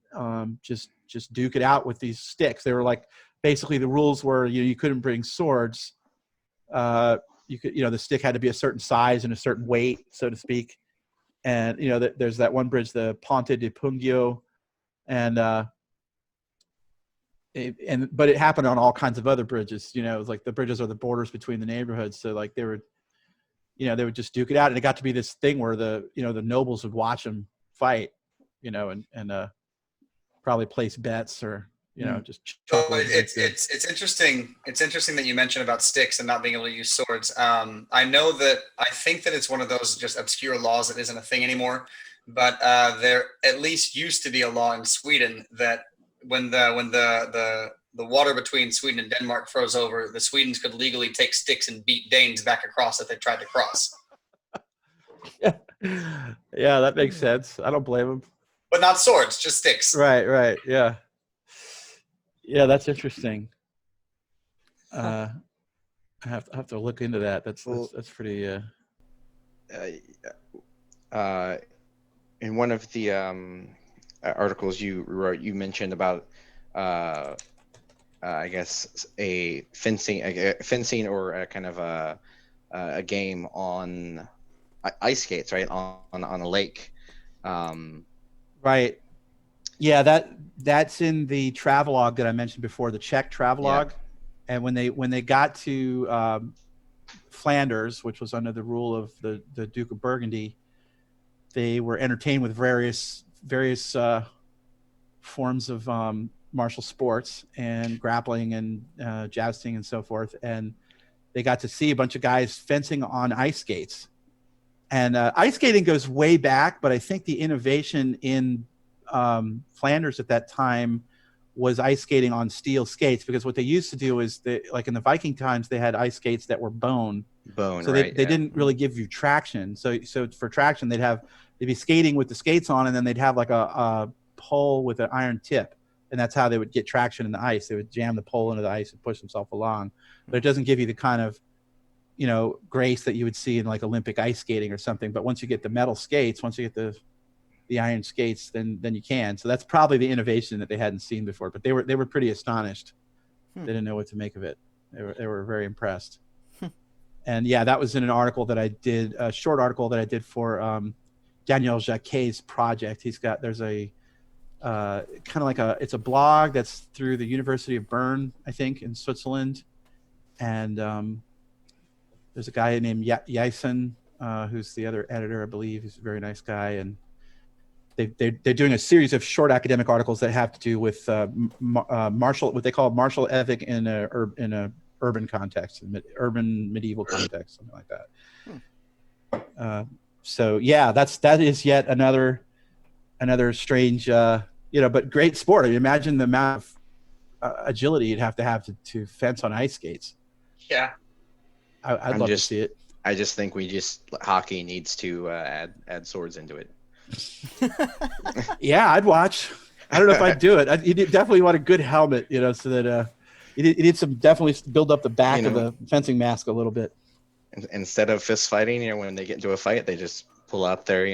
just duke it out with these sticks. They were like, basically the rules were you couldn't bring swords. You could, the stick had to be a certain size and a certain weight, so to speak. And there's that one bridge, the Ponte di Pugno, but it happened on all kinds of other bridges. It was like the bridges are the borders between the neighborhoods. So like they would just duke it out, and it got to be this thing where the nobles would watch them fight, and probably place bets or just. It's interesting. It's interesting that you mentioned about sticks and not being able to use swords. I think that it's one of those just obscure laws that isn't a thing anymore. But there at least used to be a law in Sweden that when the water between Sweden and Denmark froze over, the Swedes could legally take sticks and beat Danes back across if they tried to cross. Yeah, that makes sense. I don't blame them. But not swords, just sticks. Right. Yeah. Yeah, that's interesting. I have to look into that. That's pretty. In one of the articles you wrote, you mentioned about I guess a fencing or a kind of a game on ice skates, right, on a lake. Right. Yeah, that's in the travelogue that I mentioned before, the Czech travelogue. Yeah. And when they got to Flanders, which was under the rule of the Duke of Burgundy, they were entertained with various forms of martial sports and grappling and jousting and so forth. And they got to see a bunch of guys fencing on ice skates. And ice skating goes way back, but I think the innovation in Flanders at that time was ice skating on steel skates, because what they used to do is like in the Viking times, they had ice skates that were bone. So they didn't really give you traction. So for traction, they'd be skating with the skates on, and then they'd have like a pole with an iron tip. And that's how they would get traction in the ice. They would jam the pole into the ice and push themselves along. But it doesn't give you the kind of, grace that you would see in like Olympic ice skating or something. But once you get the metal skates, once you get the iron skates, then you can. So that's probably the innovation that they hadn't seen before. But they were pretty astonished. They didn't know what to make of it. They were very impressed. And yeah, that was in an article that I did, a short article that I did for Daniel Jacquet's project. There's a kind of like it's a blog that's through the University of Bern, I think, in Switzerland. And there's a guy named Jason, who's the other editor, I believe. He's a very nice guy. And they're doing a series of short academic articles that have to do with what they call martial ethic in a urban context, urban medieval context, something like that. So yeah, that is yet another strange, but great sport. I mean, imagine the amount of agility you'd have to fence on ice skates. Yeah, I'd love to see it. I just think hockey needs to add swords into it. Yeah, I'd watch. I don't know if I'd do it. You definitely want a good helmet, so that you need some, definitely build up the back of the fencing mask a little bit. Instead of fist fighting, when they get into a fight, they just pull out their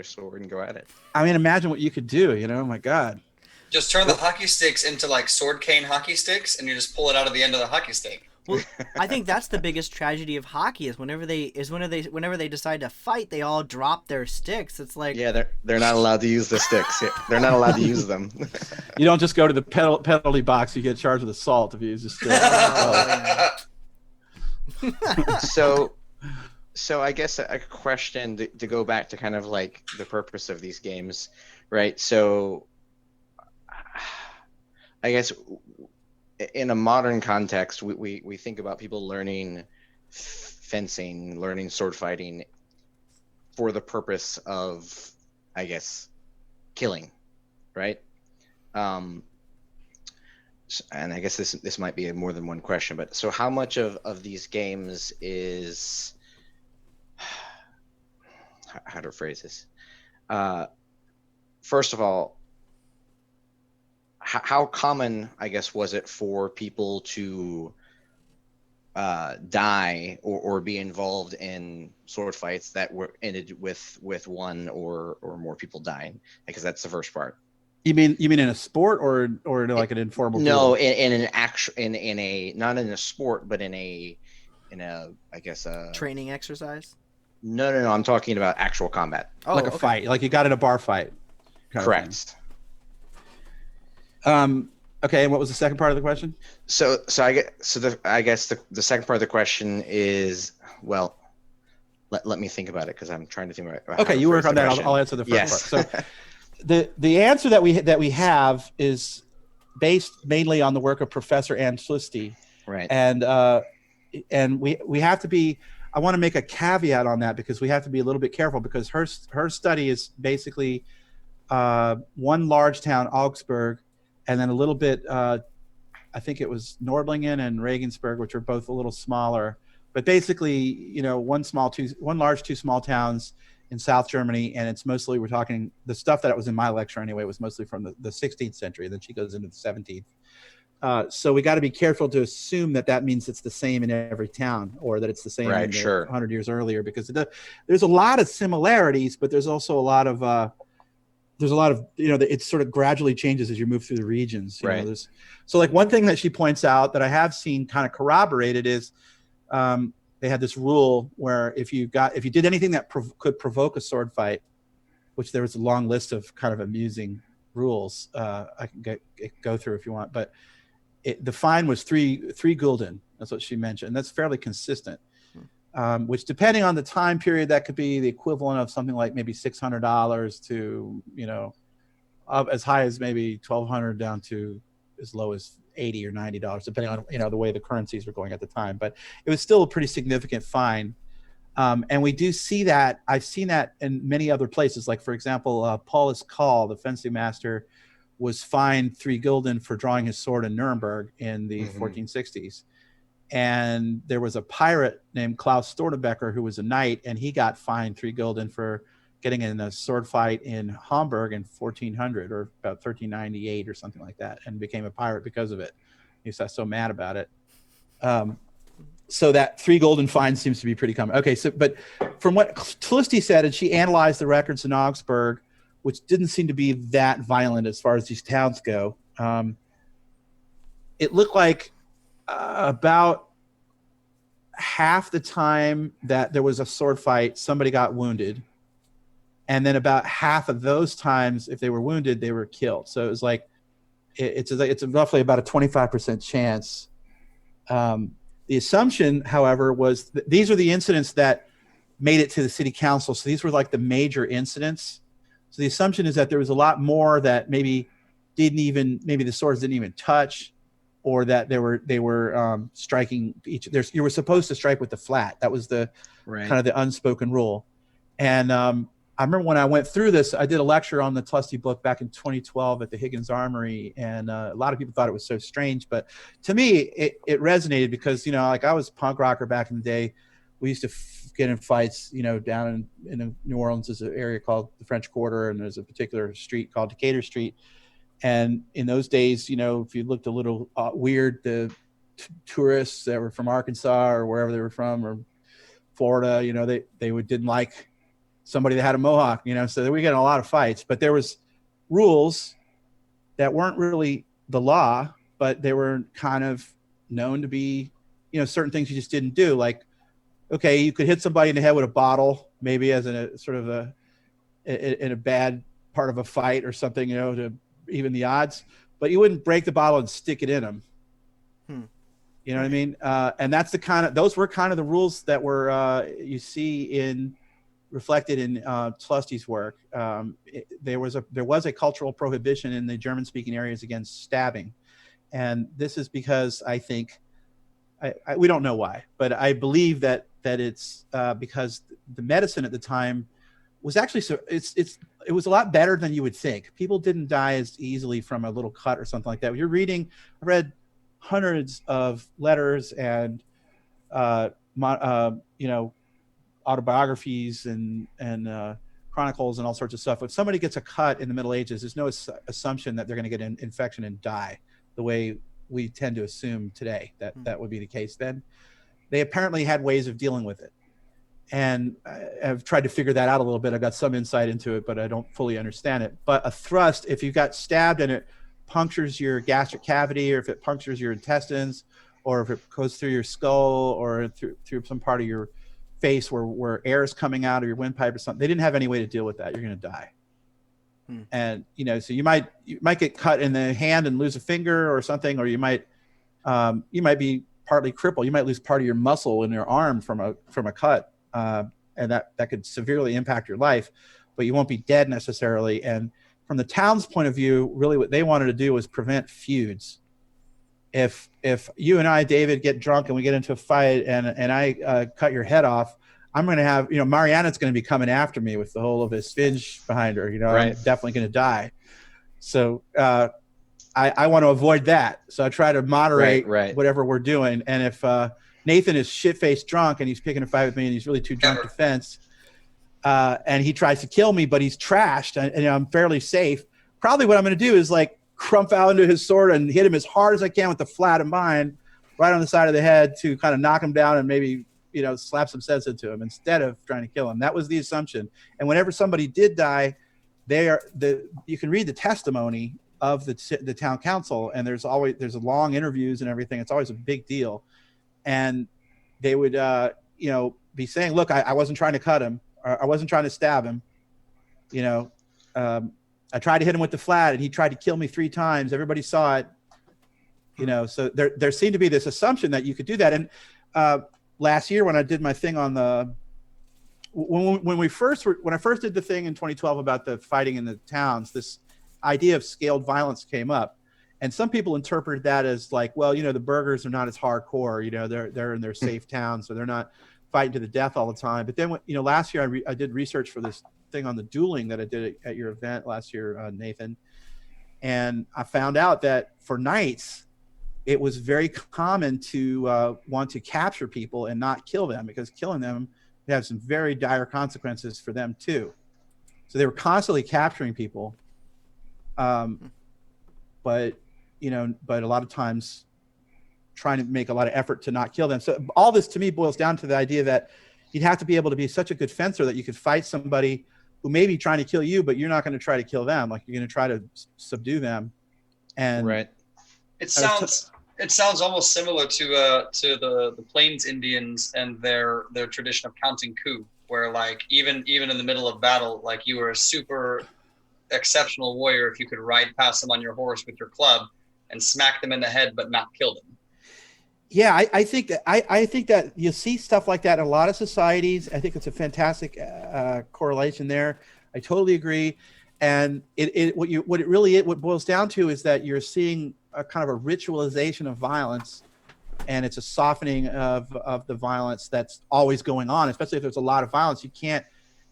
sword and go at it. I mean, imagine what you could do. Oh my God. Just turn the hockey sticks into like sword cane hockey sticks, and you just pull it out of the end of the hockey stick. Well, I think that's the biggest tragedy of hockey is whenever they decide to fight, they all drop their sticks. It's like, Yeah, they're not allowed to use the sticks. They're not allowed to use them. You don't just go to the penalty box; you get charged with assault if you use a stick. So I guess a question to go back to kind of like the purpose of these games, right? So I guess in a modern context, we think about people learning fencing, learning sword fighting for the purpose of, I guess, killing, right? And I guess this might be more than one question, but so how much of these games is, how to phrase this? First of all, how common, I guess, was it for people to die or be involved in sword fights that were ended with one or more people dying? Because that's the first part. You mean in a sport or like an informal? No, duel? in an actual in a not in a sport, but in a I guess a training exercise. No. I'm talking about actual combat. Oh, like a okay. fight, like you got in a bar fight. Correct. Okay, and what was the second part of the question? I guess the second part of the question is, well, let me think about it because I'm trying to think about. Okay, you work on that. I'll answer the first part. So the answer that we have is based mainly on the work of Professor Ann Tlusty. Right. And we have to be. I want to make a caveat on that because we have to be a little bit careful because her study is basically one large town, Augsburg, and then a little bit. I think it was Nordlingen and Regensburg, which are both a little smaller. But basically, one large, two small towns in South Germany, and it's mostly, we're talking, the stuff that was in my lecture anyway was mostly from the 16th century. Then she goes into the 17th. So we got to be careful to assume that means it's the same in every town, or that it's the same 100 years earlier, because there's a lot of similarities, but there's also a lot of it sort of gradually changes as you move through the regions. Right. So like one thing that she points out that I have seen kind of corroborated is they had this rule where if you did anything that could provoke a sword fight, which there was a long list of kind of amusing rules I can go through if you want, but the fine was three gulden. That's what she mentioned. That's fairly consistent. Which, depending on the time period, that could be the equivalent of something like maybe $600 to, up as high as maybe $1,200 down to as low as $80 or $90, depending on, the way the currencies were going at the time. But it was still a pretty significant fine. And we do see that. I've seen that in many other places. Like, for example, Paulus Kahl, the fencing master, was fined 3 gulden for drawing his sword in Nuremberg in the 1460s. And there was a pirate named Klaus Stortebecker who was a knight, and he got fined 3 gulden for getting in a sword fight in Hamburg in 1400 or about 1398 or something like that, and became a pirate because of it. He was so mad about it. So that 3 gulden fine seems to be pretty common. Okay, but from what Tlusty said, and she analyzed the records in Augsburg, which didn't seem to be that violent as far as these towns go, it looked like about half the time that there was a sword fight, somebody got wounded. And then about half of those times, if they were wounded, they were killed. So it was like, it's roughly about a 25% chance. The assumption, however, was that these are the incidents that made it to the city council. So these were like the major incidents. So the assumption is that there was a lot more that maybe the swords didn't even touch, or that they were striking each. You were supposed to strike with the flat. That was the kind of the unspoken rule. And I remember when I went through this, I did a lecture on the Tlusty book back in 2012 at the Higgins Armory, and a lot of people thought it was so strange, but to me, it resonated because like I was a punk rocker back in the day. We used to get in fights, down in New Orleans. There's an area called the French Quarter, and there's a particular street called Decatur Street. And in those days, if you looked a little weird, the tourists that were from Arkansas or wherever they were from, or Florida, they didn't like somebody that had a mohawk, so we get in a lot of fights. But there was rules that weren't really the law, but they were kind of known to be certain things you just didn't do. Like, okay, you could hit somebody in the head with a bottle, maybe as in a sort of in a bad part of a fight or something, to even the odds, but you wouldn't break the bottle and stick it in them. You know what I mean? And that's those were kind of the rules that were, you see reflected in Tlusty's work. There was a cultural prohibition in the German-speaking areas against stabbing. And this is because I think, we don't know why, but I believe that it's because the medicine at the time was actually, it was a lot better than you would think. People didn't die as easily from a little cut or something like that. When you're reading, I read hundreds of letters and autobiographies and chronicles and all sorts of stuff. If somebody gets a cut in the Middle Ages, there's no assumption that they're going to get an infection and die the way we tend to assume today that would be the case then. They apparently had ways of dealing with it. And I've tried to figure that out a little bit. I've got some insight into it, but I don't fully understand it. But a thrust, if you got stabbed and it punctures your gastric cavity, or if it punctures your intestines, or if it goes through your skull or through some part of your face where air is coming out of your windpipe or something, they didn't have any way to deal with that. You're going to die. And so you might get cut in the hand and lose a finger or something, or you might be partly crippled. You might lose part of your muscle in your arm from a cut, and that could severely impact your life, but you won't be dead necessarily. And from the town's point of view, really what they wanted to do was prevent feuds. If you and I, David, get drunk and we get into a fight and I cut your head off, I'm going to have, Mariana's going to be coming after me with the whole of a sphinge behind her. Right. I'm definitely going to die. So I want to avoid that. So I try to moderate whatever we're doing. And if Nathan is shit-faced drunk and he's picking a fight with me and he's really too drunk to fence, and he tries to kill me, but he's trashed and I'm fairly safe, probably what I'm going to do is like crump out into his sword and hit him as hard as I can with the flat of mine right on the side of the head to kind of knock him down and maybe slap some sense into him instead of trying to kill him. That was the assumption. And whenever somebody did die, you can read the testimony of the town council, and there's long interviews and everything. It's always a big deal. And they would be saying, look, I wasn't trying to cut him, or I wasn't trying to stab him. I tried to hit him with the flat and he tried to kill me 3 times. Everybody saw it. So there seemed to be this assumption that you could do that. And last year when I did my thing on when I first did the thing in 2012 about the fighting in the towns, this idea of scaled violence came up, and some people interpreted that as like, well, the burghers are not as hardcore, they're in their safe town, so they're not fighting to the death all the time. But then last year I did research for this thing on the dueling that I did at your event last year, Nathan, and I found out that for knights it was very common to want to capture people and not kill them, because killing them would have some very dire consequences for them too. So they were constantly capturing people, but a lot of times trying to make a lot of effort to not kill them. So all this to me boils down to the idea that you'd have to be able to be such a good fencer that you could fight somebody who may be trying to kill you, but you're not going to try to kill them. Like, you're going to try to subdue them. And it sounds almost similar to the Plains Indians and their tradition of counting coup, where like even in the middle of battle, like you were a super exceptional warrior if you could ride past them on your horse with your club and smack them in the head but not kill them. Yeah, I think that you see stuff like that in a lot of societies. I think it's a fantastic correlation there. I totally agree. And what boils down to is that you're seeing a kind of a ritualization of violence, and it's a softening of the violence that's always going on, especially if there's a lot of violence. You can't,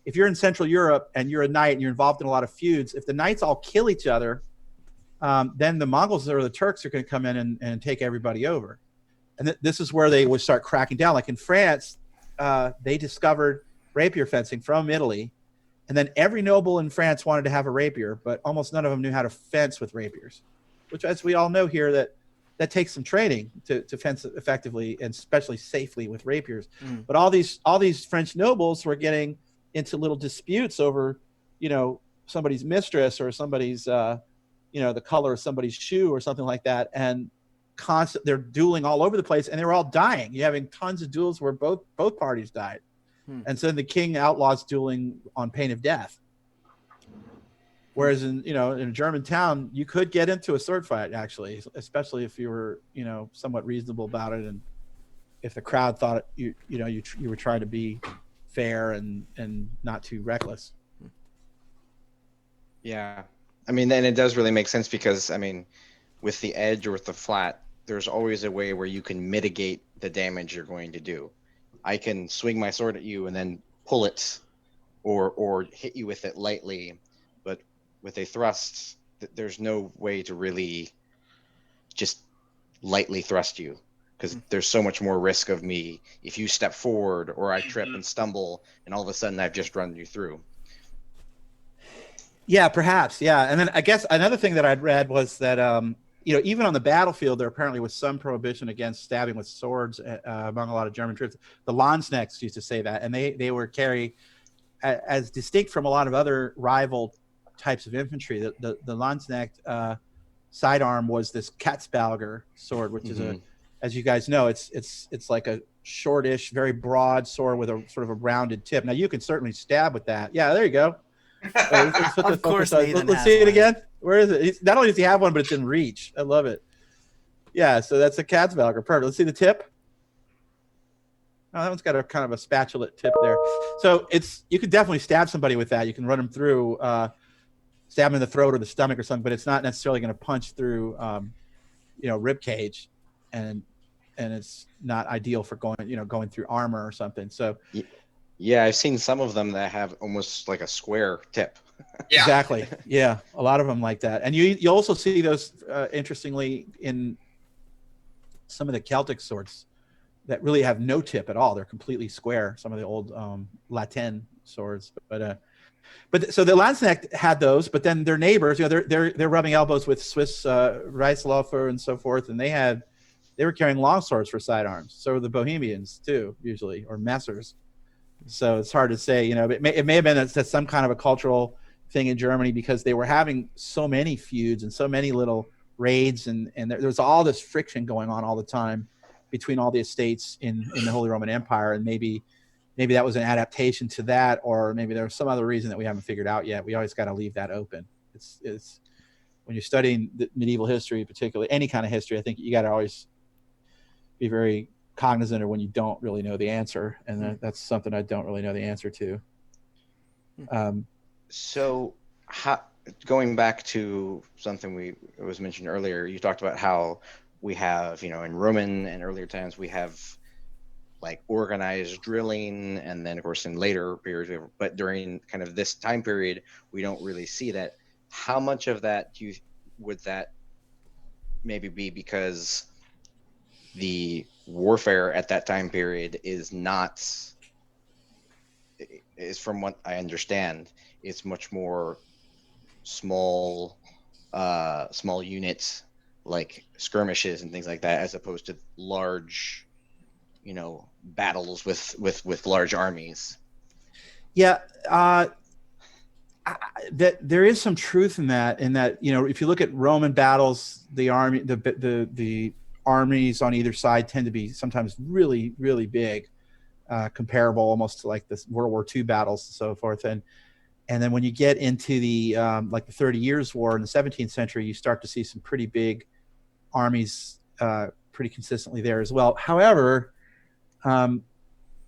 if you're in Central Europe and you're a knight and you're involved in a lot of feuds, if the knights all kill each other, then the Mongols or the Turks are going to come in and take everybody over. And this is where they would start cracking down. Like in France, they discovered rapier fencing from Italy. And then every noble in France wanted to have a rapier, but almost none of them knew how to fence with rapiers, which, as we all know here, that takes some training to fence effectively and especially safely with rapiers. But all these French nobles were getting into little disputes over, somebody's mistress or somebody's, the color of somebody's shoe or something like that. And they're dueling all over the place, and they were all dying. You're having tons of duels where both parties died. And so the king outlaws dueling on pain of death. Whereas in a German town, you could get into a sword fight, actually, especially if you were somewhat reasonable about it, and if the crowd thought you were trying to be fair and not too reckless. Yeah, I mean, and it does really make sense because, I mean, with the edge or with the flat, there's always a way where you can mitigate the damage you're going to do. I can swing my sword at you and then pull it, or hit you with it lightly, but with a thrust, there's no way to really just lightly thrust you, because there's so much more risk of me if you step forward or I trip and stumble, and all of a sudden I've just run you through. Yeah, perhaps. Yeah. And then I guess another thing that I'd read was that, even on the battlefield, there apparently was some prohibition against stabbing with swords among a lot of German troops. The Landsknechts used to say that, and they were carry as distinct from a lot of other rival types of infantry. The Landsknecht sidearm was this Katzbalger sword, which is as you guys know, it's like a shortish, very broad sword with a sort of a rounded tip. Now you can certainly stab with that. Yeah, there you go. Of course, let's see it again. Where is it? Not only does he have one, but it's in reach. I love it. Yeah, so that's a Katzbalger. Perfect. Let's see the tip. Oh, that one's got a kind of a spatula tip there. So you could definitely stab somebody with that. You can run them through, stab them in the throat or the stomach or something, but it's not necessarily going to punch through, rib cage, and it's not ideal for going through armor or something. So. Yeah, I've seen some of them that have almost like a square tip. Yeah. Exactly. Yeah, a lot of them like that. And you also see those, interestingly, in some of the Celtic swords that really have no tip at all. They're completely square. Some of the old Latin swords, but so the Landsknecht had those, but then their neighbors, they're rubbing elbows with Swiss Reichsläufer and so forth, and they were carrying long swords for sidearms. So were the Bohemians too, usually, or Messers. So it's hard to say, it may have been that's some kind of a cultural thing in Germany, because they were having so many feuds and so many little raids, and there was all this friction going on all the time between all the estates in the Holy Roman Empire. And maybe that was an adaptation to that, or maybe there was some other reason that we haven't figured out yet. We always got to leave that open. It's when you're studying the medieval history, particularly any kind of history, I think you got to always be very cognizant of when you don't really know the answer, and that's something I don't really know the answer to. So going back to something it was mentioned earlier, you talked about how we have, in Roman and earlier times, we have like organized drilling, and then of course in later periods, but during kind of this time period, we don't really see that. How much of that would that maybe be because the warfare at that time period is from what I understand, it's much more small units, like skirmishes and things like that, as opposed to large, battles with large armies. Yeah, that there is some truth in that. If you look at Roman battles, the armies on either side tend to be sometimes really, really big, comparable almost to like this World War II battles and so forth. And then when you get into the like the 30 Years' War in the 17th century, you start to see some pretty big armies pretty consistently there as well. However,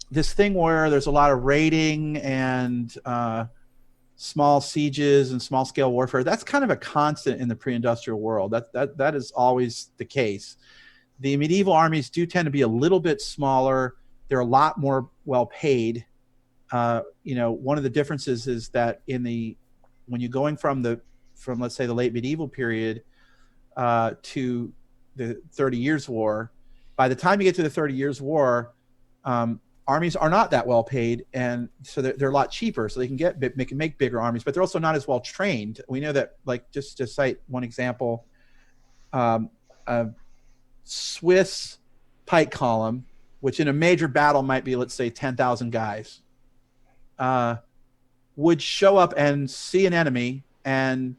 this thing where there's a lot of raiding and small sieges and small scale warfare, that's kind of a constant in the pre-industrial world. That is always the case. The medieval armies do tend to be a little bit smaller. They're a lot more well paid. One of the differences is that when you're going from let's say the late medieval period to the 30 Years' War, by the time you get to the 30 Years' War, armies are not that well paid, and so they're a lot cheaper. So they can make bigger armies, but they're also not as well trained. We know that, like, just to cite one example, a Swiss pike column, which in a major battle might be, let's say, 10,000 guys, would show up and see an enemy and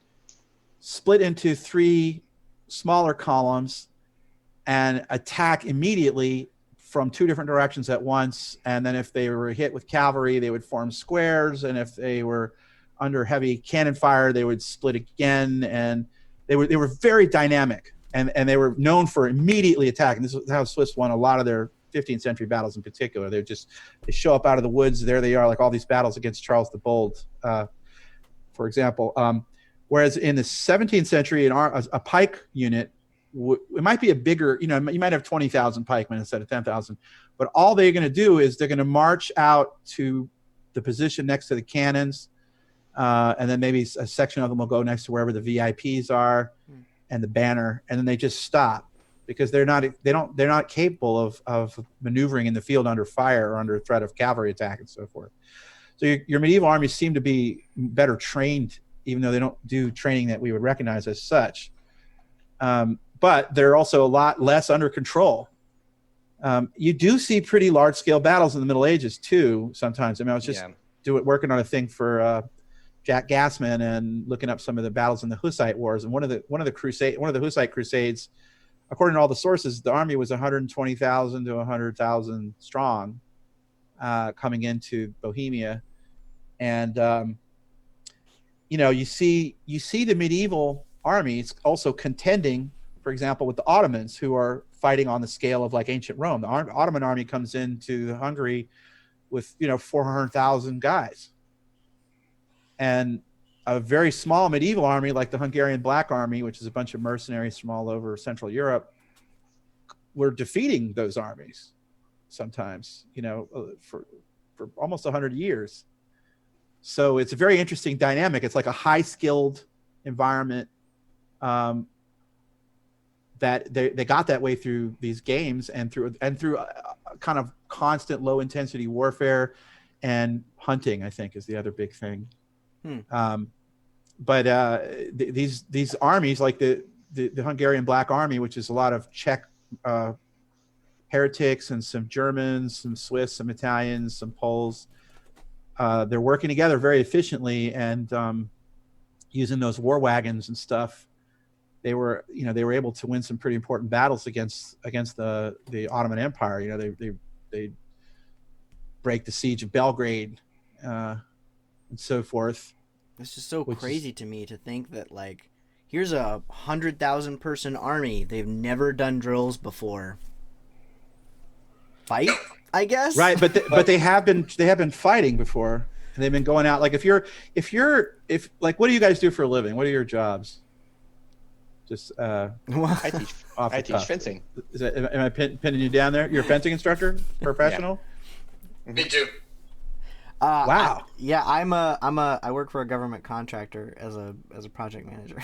split into 3 smaller columns and attack immediately from 2 different directions at once. And then if they were hit with cavalry, they would form squares. And if they were under heavy cannon fire, they would split again. And they were very dynamic, and they were known for immediately attacking. This is how Swiss won a lot of their 15th century battles in particular. They show up out of the woods. There they are, like all these battles against Charles the Bold, for example. Whereas in the 17th century, a pike unit, it might be a bigger, you might have 20,000 pikemen instead of 10,000, but all they're going to do is they're going to march out to the position next to the cannons, and then maybe a section of them will go next to wherever the VIPs are and the banner, and then they just stop because they're not capable of maneuvering in the field under fire or under threat of cavalry attack and so forth. So your medieval armies seem to be better trained, even though they don't do training that we would recognize as such. But they're also a lot less under control. You do see pretty large-scale battles in the Middle Ages too. Sometimes, I mean, I was just working on a thing for Jack Gassman and looking up some of the battles in the Hussite Wars. And one of the Hussite Crusades, according to all the sources, the army was 120,000 to 100,000 strong, coming into Bohemia, and you see the medieval armies also contending, for example, with the Ottomans, who are fighting on the scale of like ancient Rome. The Ottoman army comes into Hungary with 400,000 guys, and a very small medieval army like the Hungarian Black Army, which is a bunch of mercenaries from all over Central Europe, were defeating those armies sometimes, for almost 100 years. So it's a very interesting dynamic. It's like a high-skilled environment that they got that way through these games and through kind of constant low-intensity warfare and hunting, I think, is the other big thing. These armies, like the Hungarian Black Army, which is a lot of Czech heretics and some Germans, some Swiss, some Italians, some Poles, they're working together very efficiently, and using those war wagons and stuff, they were able to win some pretty important battles against the Ottoman Empire. They break the siege of Belgrade, and so forth. It's just so crazy to me to think that, like, here's a 100,000 person army. They've never done drills before. Fight, I guess. Right, but they have been fighting before. And they've been going out. Like, if like, what do you guys do for a living? What are your jobs? Just I teach fencing. Am I pinning you down there? You're a fencing instructor, professional. Yeah. Me too. Wow. I work for a government contractor as a project manager.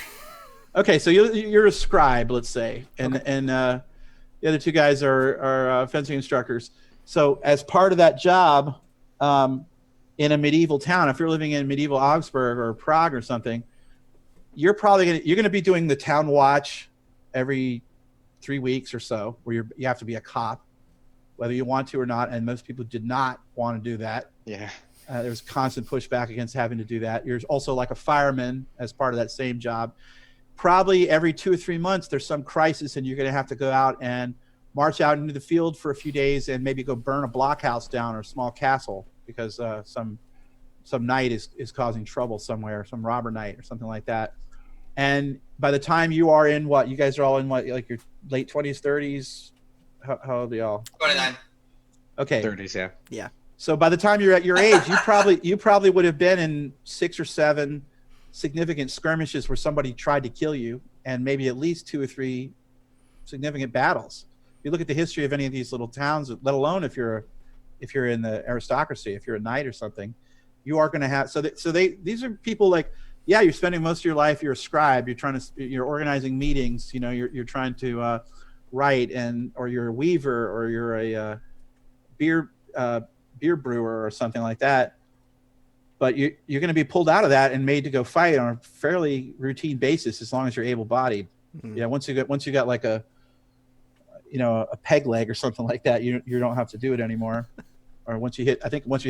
Okay, so you're a scribe, let's say, and okay. And the other 2 guys are fencing instructors. So as part of that job, in a medieval town, if you're living in medieval Augsburg or Prague or something, you're going to be doing the town watch every 3 weeks or so, where you have to be a cop, whether you want to or not. And most people did not want to do that. Yeah. There was constant pushback against having to do that. You're also like a fireman as part of that same job. Probably every 2 or 3 months, there's some crisis, and you're going to have to go out and march out into the field for a few days and maybe go burn a blockhouse down or a small castle because some knight is causing trouble somewhere, some robber knight or something like that. And by the time you are in you guys are all in like your late 20s, 30s? How old are y'all? 29. Okay. 30s, yeah. Yeah. So by the time you're at your age, you probably would have been in 6 or 7 significant skirmishes where somebody tried to kill you, and maybe at least 2 or 3 significant battles. If you look at the history of any of these little towns, let alone if you're in the aristocracy, if you're a knight or something, you are going to have. These are people like, yeah, you're spending most of your life. You're a scribe. You're organizing meetings. You're trying to write, or you're a weaver, or you're a beer brewer or something like that. But you're going to be pulled out of that and made to go fight on a fairly routine basis, as long as you're able-bodied. Mm-hmm. Yeah, once you got like a peg leg or something like that, you don't have to do it anymore. Or once you hit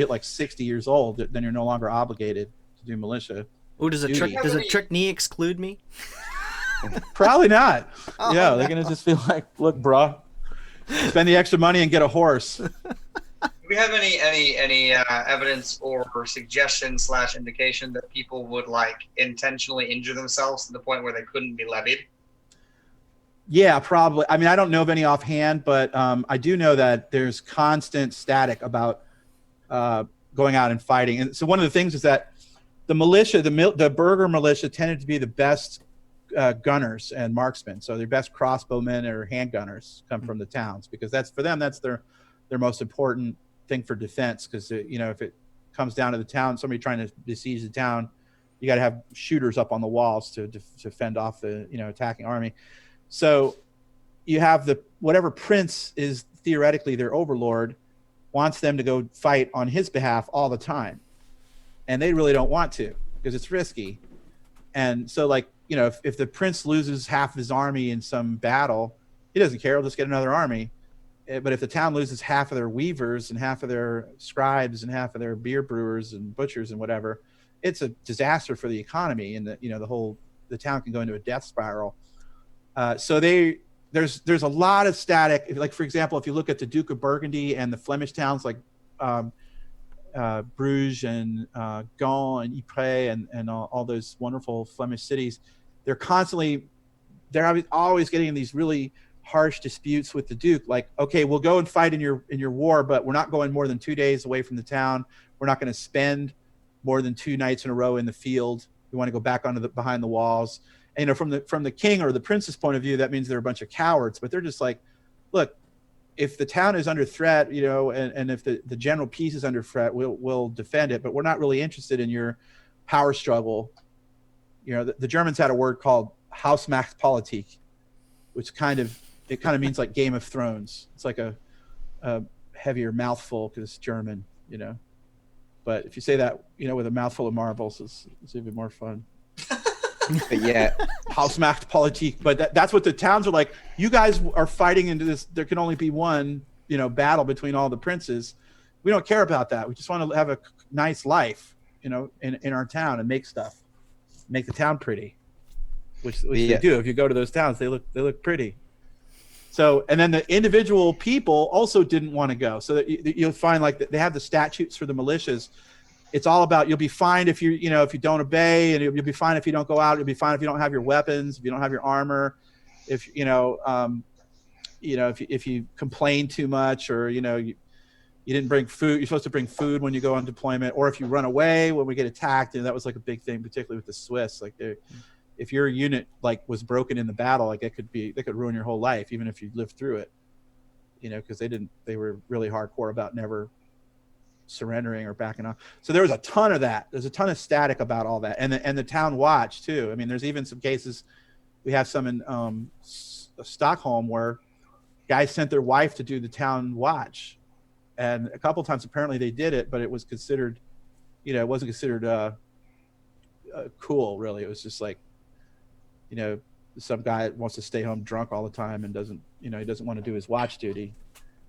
like 60 years old, then you're no longer obligated to do militia. Oh, does a trick knee exclude me? Probably not. Oh, yeah, no. they're gonna just be like, look, bro, spend the extra money and get a horse. Do we have any evidence or suggestion / indication that people would like intentionally injure themselves to the point where they couldn't be levied? Yeah, probably. I mean, I don't know of any offhand, but I do know that there's constant static about going out and fighting. And so one of the things is that the militia, the Burger militia, tended to be the best gunners and marksmen. So their best crossbowmen or handgunners come from the towns, because that's for them, that's their most important thing for defense. Because if it comes down to the town, somebody trying to besiege the town, you got to have shooters up on the walls to fend off the attacking army. So you have whatever prince is theoretically their overlord wants them to go fight on his behalf all the time, and they really don't want to because it's risky. And so, like, if the prince loses half of his army in some battle, he doesn't care. He'll just get another army. But if the town loses half of their weavers and half of their scribes and half of their beer brewers and butchers and whatever, it's a disaster for the economy, and the town can go into a death spiral. So there's a lot of static. Like, for example, if you look at the Duke of Burgundy and the Flemish towns like Bruges and Gand and Ypres and all those wonderful Flemish cities, they're always getting these really harsh disputes with the Duke. Like, okay, we'll go and fight in your war, but we're not going more than 2 days away from the town. We're not going to spend more than 2 nights in a row in the field. We want to go back behind the walls. And, from the king or the prince's point of view, that means they're a bunch of cowards. But they're just like, look, if the town is under threat, and if the general peace is under threat, we'll defend it. But we're not really interested in your power struggle. The Germans had a word called Hausmachtpolitik, which kind of means like Game of Thrones. It's like a heavier mouthful because it's German, But if you say that, with a mouthful of marbles, it's even more fun. But yeah, Hausmachtpolitik. But that's what the towns are like. You guys are fighting into this. There can only be one, battle between all the princes. We don't care about that. We just want to have a nice life, in our town and make stuff, make the town pretty, which they do. If you go to those towns, they look pretty. So, and then the individual people also didn't want to go. So that you'll find like they have the statutes for the militias. It's all about, you'll be fined if you don't obey, and you'll be fined if you don't go out. You'll be fined if you don't have your weapons, if you don't have your armor, if if you complain too much, or you didn't bring food. You're supposed to bring food when you go on deployment, or if you run away when we get attacked. And that was like a big thing, particularly with the Swiss. Like, if your unit was broken in the battle, like that could ruin your whole life, even if you lived through it. Because they were really hardcore about never surrendering or backing off. So there was a ton of that. There's a ton of static about all that, and the town watch too. I mean, there's even some cases. We have some in Stockholm where guys sent their wife to do the town watch, and a couple of times apparently they did it, but it was considered, it wasn't considered cool. Really, it was just like, some guy wants to stay home drunk all the time and doesn't want to do his watch duty,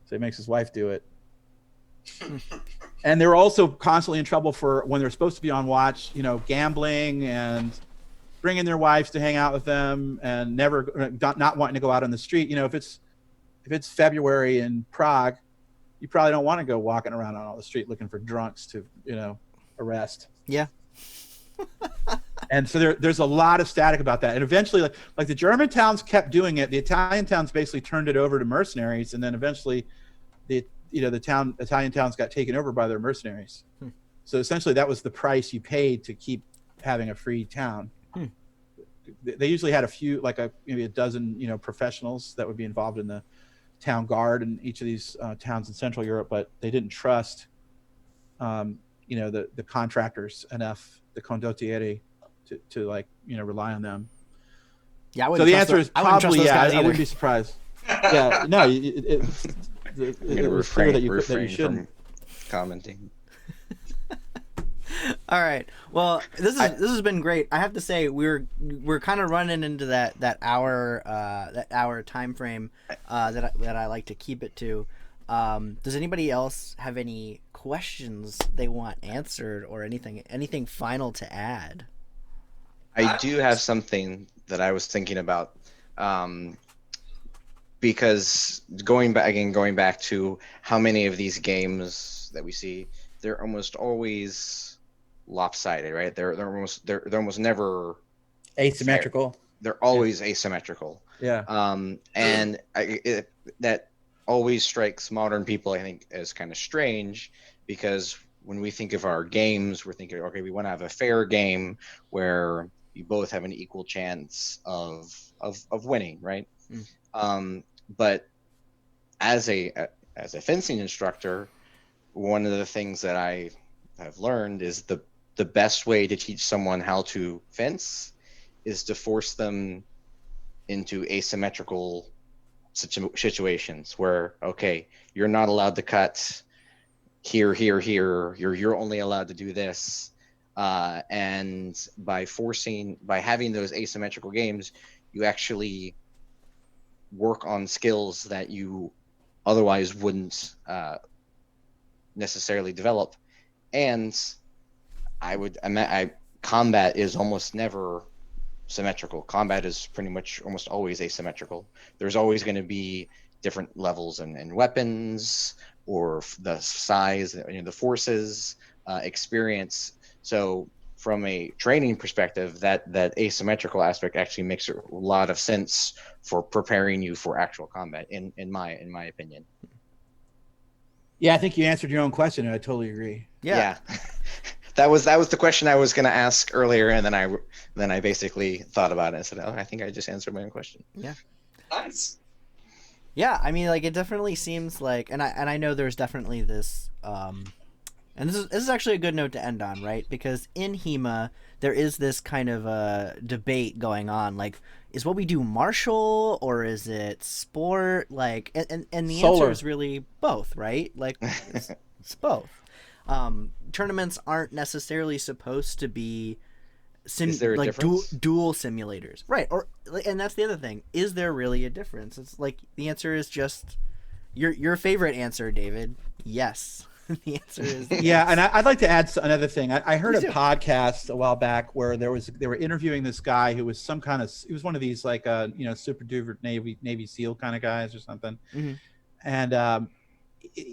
so he makes his wife do it. And they were also constantly in trouble for when they're supposed to be on watch, gambling and bringing their wives to hang out with them, and not wanting to go out on the street. If it's February in Prague, you probably don't want to go walking around on the street looking for drunks to arrest. Yeah. And so there's a lot of static about that. And eventually, like the German towns kept doing it. The Italian towns basically turned it over to mercenaries, and then eventually the Italian towns got taken over by their mercenaries. So essentially that was the price you paid to keep having a free town. They usually had maybe a dozen, professionals that would be involved in the town guard in each of these towns in Central Europe, but they didn't trust, the contractors enough, the condottieri, to rely on them. Yeah. So the answer is probably yeah. I wouldn't be surprised. Yeah. No. It was clear that you shouldn't. From commenting. All right. Well, this has been great. I have to say we're kind of running into that hour time frame that I like to keep it to. Does anybody else have any questions they want answered, or anything final to add? I do have something that I was thinking about, because going back to how many of these games that we see, they're almost always lopsided, right? They're almost never Asymmetrical. fair. They're always asymmetrical. Yeah. And that always strikes modern people, I think, as kind of strange, because when we think of our games, we're thinking, okay, we want to have a fair game where you both have an equal chance of winning, right? But as a fencing instructor, one of the things that I have learned is the best way to teach someone how to fence is to force them into asymmetrical situations where, okay, you're not allowed to cut here. You're only allowed to do this. And by having those asymmetrical games, you actually work on skills that you otherwise wouldn't necessarily develop. And combat is almost never symmetrical. Combat is pretty much almost always asymmetrical. There's always going to be different levels and weapons, or the size, the forces, experience. So from a training perspective, that asymmetrical aspect actually makes a lot of sense for preparing you for actual combat, in my opinion. Yeah, I think you answered your own question, and I totally agree. Yeah. That was the question I was going to ask earlier, and then I basically thought about it and said, "Oh, I think I just answered my own question." Yeah. Nice. Yeah, I mean, like, it definitely seems like, and I know there's definitely this, and this is actually a good note to end on, right? Because in HEMA, there is this kind of a debate going on, like, is what we do martial or is it sport? Like, and the answer is really both, right? Like, it's both. Tournaments aren't necessarily supposed to be Is there a like difference? dual simulators, right? Or, and that's the other thing. Is there really a difference? It's like the answer is just your favorite answer, David. Yes. The answer is yes. Yeah, and I'd like to add another thing. I heard Please a do. podcast a while back where they were interviewing this guy who was he was one of these like super duper Navy SEAL kind of guys or something, and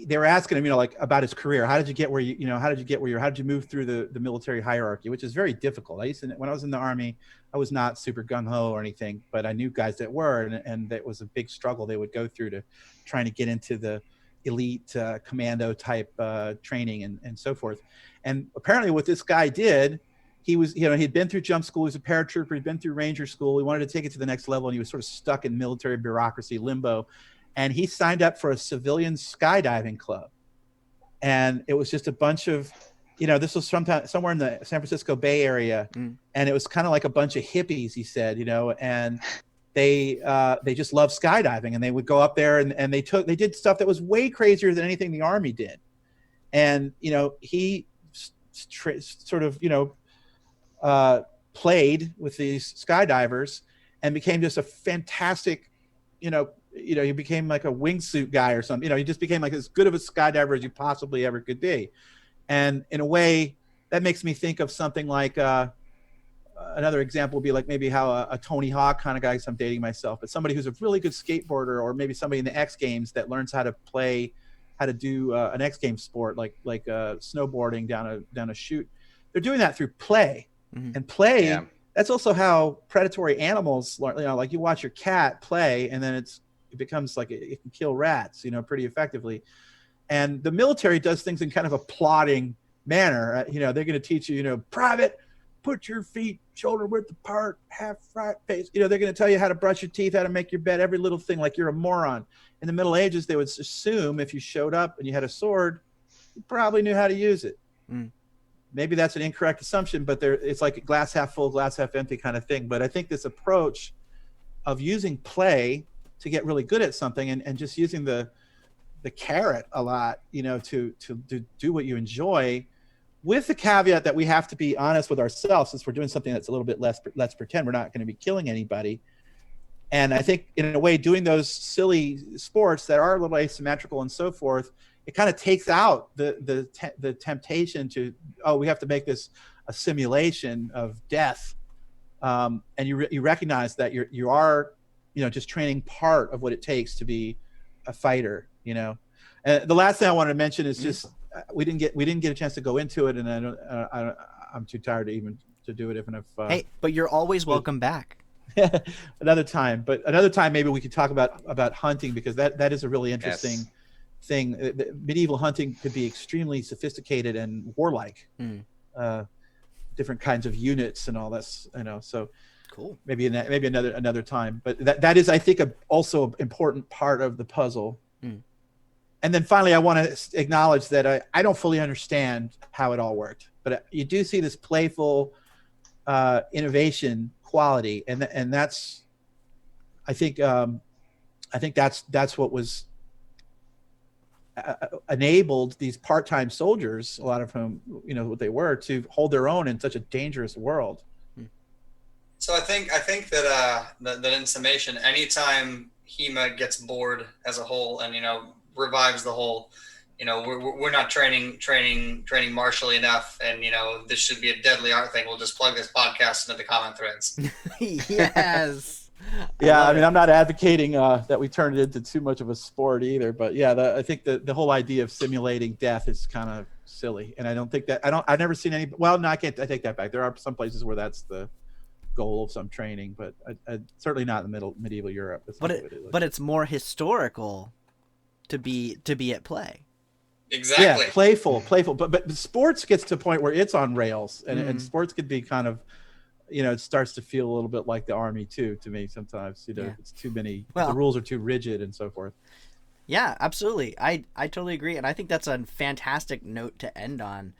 they were asking him, like, about his career. How did you get where how did you move through the military hierarchy, which is very difficult. When I was in the Army, I was not super gung-ho or anything, but I knew guys that were, and that was a big struggle they would go through to trying to get into the elite commando type training and so forth. And apparently what this guy did, he'd been through jump school, he was a paratrooper, he'd been through Ranger school, he wanted to take it to the next level, and he was sort of stuck in military bureaucracy limbo. And he signed up for a civilian skydiving club. And it was just a bunch of, this was somewhere in the San Francisco Bay Area. And it was kind of like a bunch of hippies, he said, and they just loved skydiving. And they would go up there and they did stuff that was way crazier than anything the Army did. And, he sort of, played with these skydivers and became just a fantastic, he became like a wingsuit guy or something. He just became like as good of a skydiver as you possibly ever could be. And in a way, that makes me think of something like another example would be like maybe how a Tony Hawk kind of guy, because I'm dating myself, but somebody who's a really good skateboarder, or maybe somebody in the X Games that learns how to do an X Games sport like snowboarding down a chute. They're doing that through play, and play. Yeah. That's also how predatory animals learn. Like you watch your cat play, and then it becomes like it can kill rats, pretty effectively. And the military does things in kind of a plotting manner. They're going to teach you, private, put your feet shoulder width apart, half right face. They're going to tell you how to brush your teeth, how to make your bed, every little thing, like you're a moron. In the Middle Ages, they would assume if you showed up and you had a sword, you probably knew how to use it. Maybe that's an incorrect assumption, but it's like a glass half full, glass half empty kind of thing. But I think this approach of using play to get really good at something and just using the carrot a lot, to do what you enjoy, with the caveat that we have to be honest with ourselves, since we're doing something that's a little bit let's pretend we're not going to be killing anybody. And I think in a way, doing those silly sports that are a little asymmetrical and so forth, it kind of takes out the temptation to, we have to make this a simulation of death and you recognize that you are, just training part of what it takes to be a fighter. And the last thing I wanted to mention is just we didn't get a chance to go into it, and I'm too tired to do it. Even if hey, but you're always welcome back. another time maybe we could talk about hunting, because that is a really interesting thing. Medieval hunting could be extremely sophisticated and warlike. Different kinds of units and all this, so cool. Maybe another time, but that is, I think, also an important part of the puzzle. And then finally, I want to acknowledge that I don't fully understand how it all worked, but you do see this playful innovation quality, and that's, I think that's what was enabled these part-time soldiers, a lot of whom, what they were, to hold their own in such a dangerous world. So I think that in summation, anytime HEMA gets bored as a whole and revives the whole, we're not training martially enough, and this should be a deadly art thing, we'll just plug this podcast into the comment threads. Yes. Yeah, I mean, I'm not advocating that we turn it into too much of a sport either, but yeah, I think the whole idea of simulating death is kind of silly, and I don't think that I've never seen any. Well, no, I take that back. There are some places where that's the goal of some training, but certainly not in the medieval Europe. But it's more historical to be at play. Exactly. Yeah, playful. But sports gets to a point where it's on rails, and sports could be kind of, it starts to feel a little bit like the army too, to me sometimes. It's too many. The rules are too rigid and so forth. Yeah, absolutely. I totally agree, and I think that's a fantastic note to end on.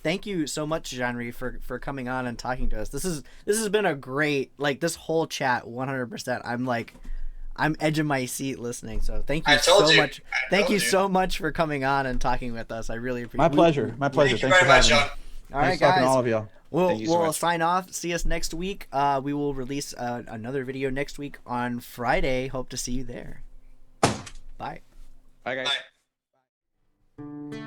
Thank you so much, Jean-Marie, for coming on and talking to us. This has been a great, this whole chat, 100%. I'm edge of my seat listening. So thank you so much. Thank you so much for coming on and talking with us. I really appreciate it. My pleasure. Thanks for having me. All right, guys. To all of y'all. We'll sign off. See us next week. We will release another video next week on Friday. Hope to see you there. Bye. Bye, guys. Bye.